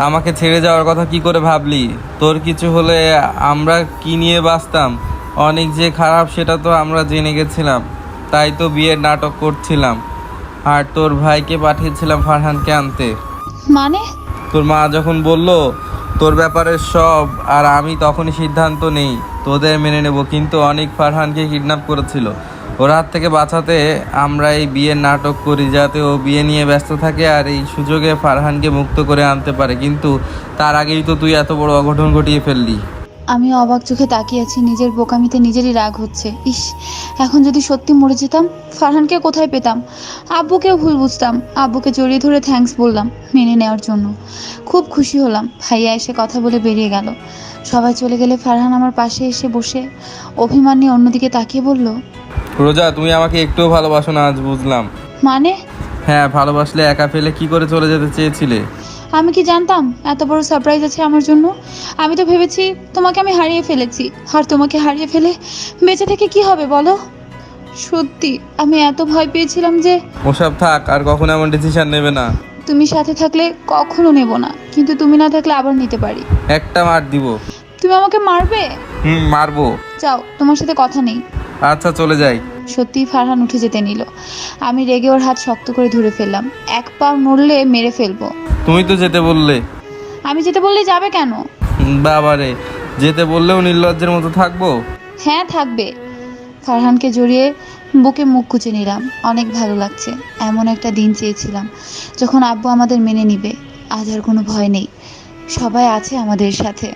আমাকে ছেড়ে যাওয়ার কথা কি করে ভাবলি? তোর কিছু হলে আমরা কি নিয়ে বাঁচতাম? অনেক যে খারাপ সেটা তো আমরা জেনে গেছিলাম, তাই তো বিয়ের নাটক করছিলাম। আর তোর ভাইকে পাঠিয়েছিলাম ফারহানকে আনতে। মানে? তোর মা যখন বলল তোর ব্যাপারে সব, আর আমি তখনই সিদ্ধান্ত নেই তোদের মেনে নেব, কিন্তু অনেক ফারহানকে কিডন্যাপ করেছিল। ওর হাত থেকে বাঁচাতে আমরা এই বিয়ের নাটক করি, যাতে ও বিয়ে নিয়ে ব্যস্ত থাকে আর এই সুযোগে ফারহানকে মুক্ত করে আনতে পারে। কিন্তু তার আগেই তো তুই এত বড় অঘটন ঘটিয়ে ফেললি। আমি অবাক চোখে তাকিয়ে আছি, নিজের বোকামিতে নিজেরই রাগ হচ্ছে। ইস, এখন যদি সত্যি মরে যেতাম, ফারহানকে কোথায় পেতাম? আব্বুকেও ভুল বুঝতাম। আব্বুকে জড়িয়ে ধরে থ্যাঙ্কস বললাম মেনে নেওয়ার জন্য। খুব খুশি হলাম। ভাইয়া এসে কথা বলে বেরিয়ে গেল। সবাই চলে গেলে ফারহান আমার পাশে এসে বসে অভিমান নিয়ে অন্যদিকে তাকিয়ে বলল, রোজা, তুমি আমাকে একটুও ভালোবাসো না, আজ বুঝলাম। মানে? হ্যাঁ, ভালোবাসলে একা ফেলে কি করে চলে যেতে চেয়েছিলে? আমি কি জানতাম এত বড় সারপ্রাইজ আছে আমার জন্য? আমি তো ভেবেছি তোমাকে আমি হারিয়ে ফেলেছি, আর তোমাকে হারিয়ে ফেলে বেঁচে থেকে কি হবে বলো? সত্যি আমি এত ভয় পেয়েছিলাম যে। ওসব থাক, আর কখনো এমন ডিসিশন নেবে না। তুমি সাথে থাকলে কখনো নেব না, কিন্তু তুমি না থাকলে আবার নিতে পারি। একটা মার দিব। তুমি আমাকে মারবে? মারবো। যাও, তোমার সাথে কথা নেই। আচ্ছা, চলে যাই। সত্যি ফারহান উঠে যেতে নিল। আমি রেগে ওর হাত শক্ত করে ধরে ফেললাম। এক পা নড়লে মেরে ফেলবো। তুমি তো যেতে বললে। আমি যেতে বললে যাবে কেন? বাবারে, যেতে বললেও নির্লজ্জের মতো থাকবো? হ্যাঁ, থাকবে। ফারহানকে জড়িয়ে বুকে মুখ গুজে নিলাম। অনেক ভালো লাগছে। এমন একটা দিন চেয়েছিলাম যখন আব্বু আমাদের মেনে নিবে। আজ আর কোনো ভয় নেই, সবাই আছে আমাদের সাথে।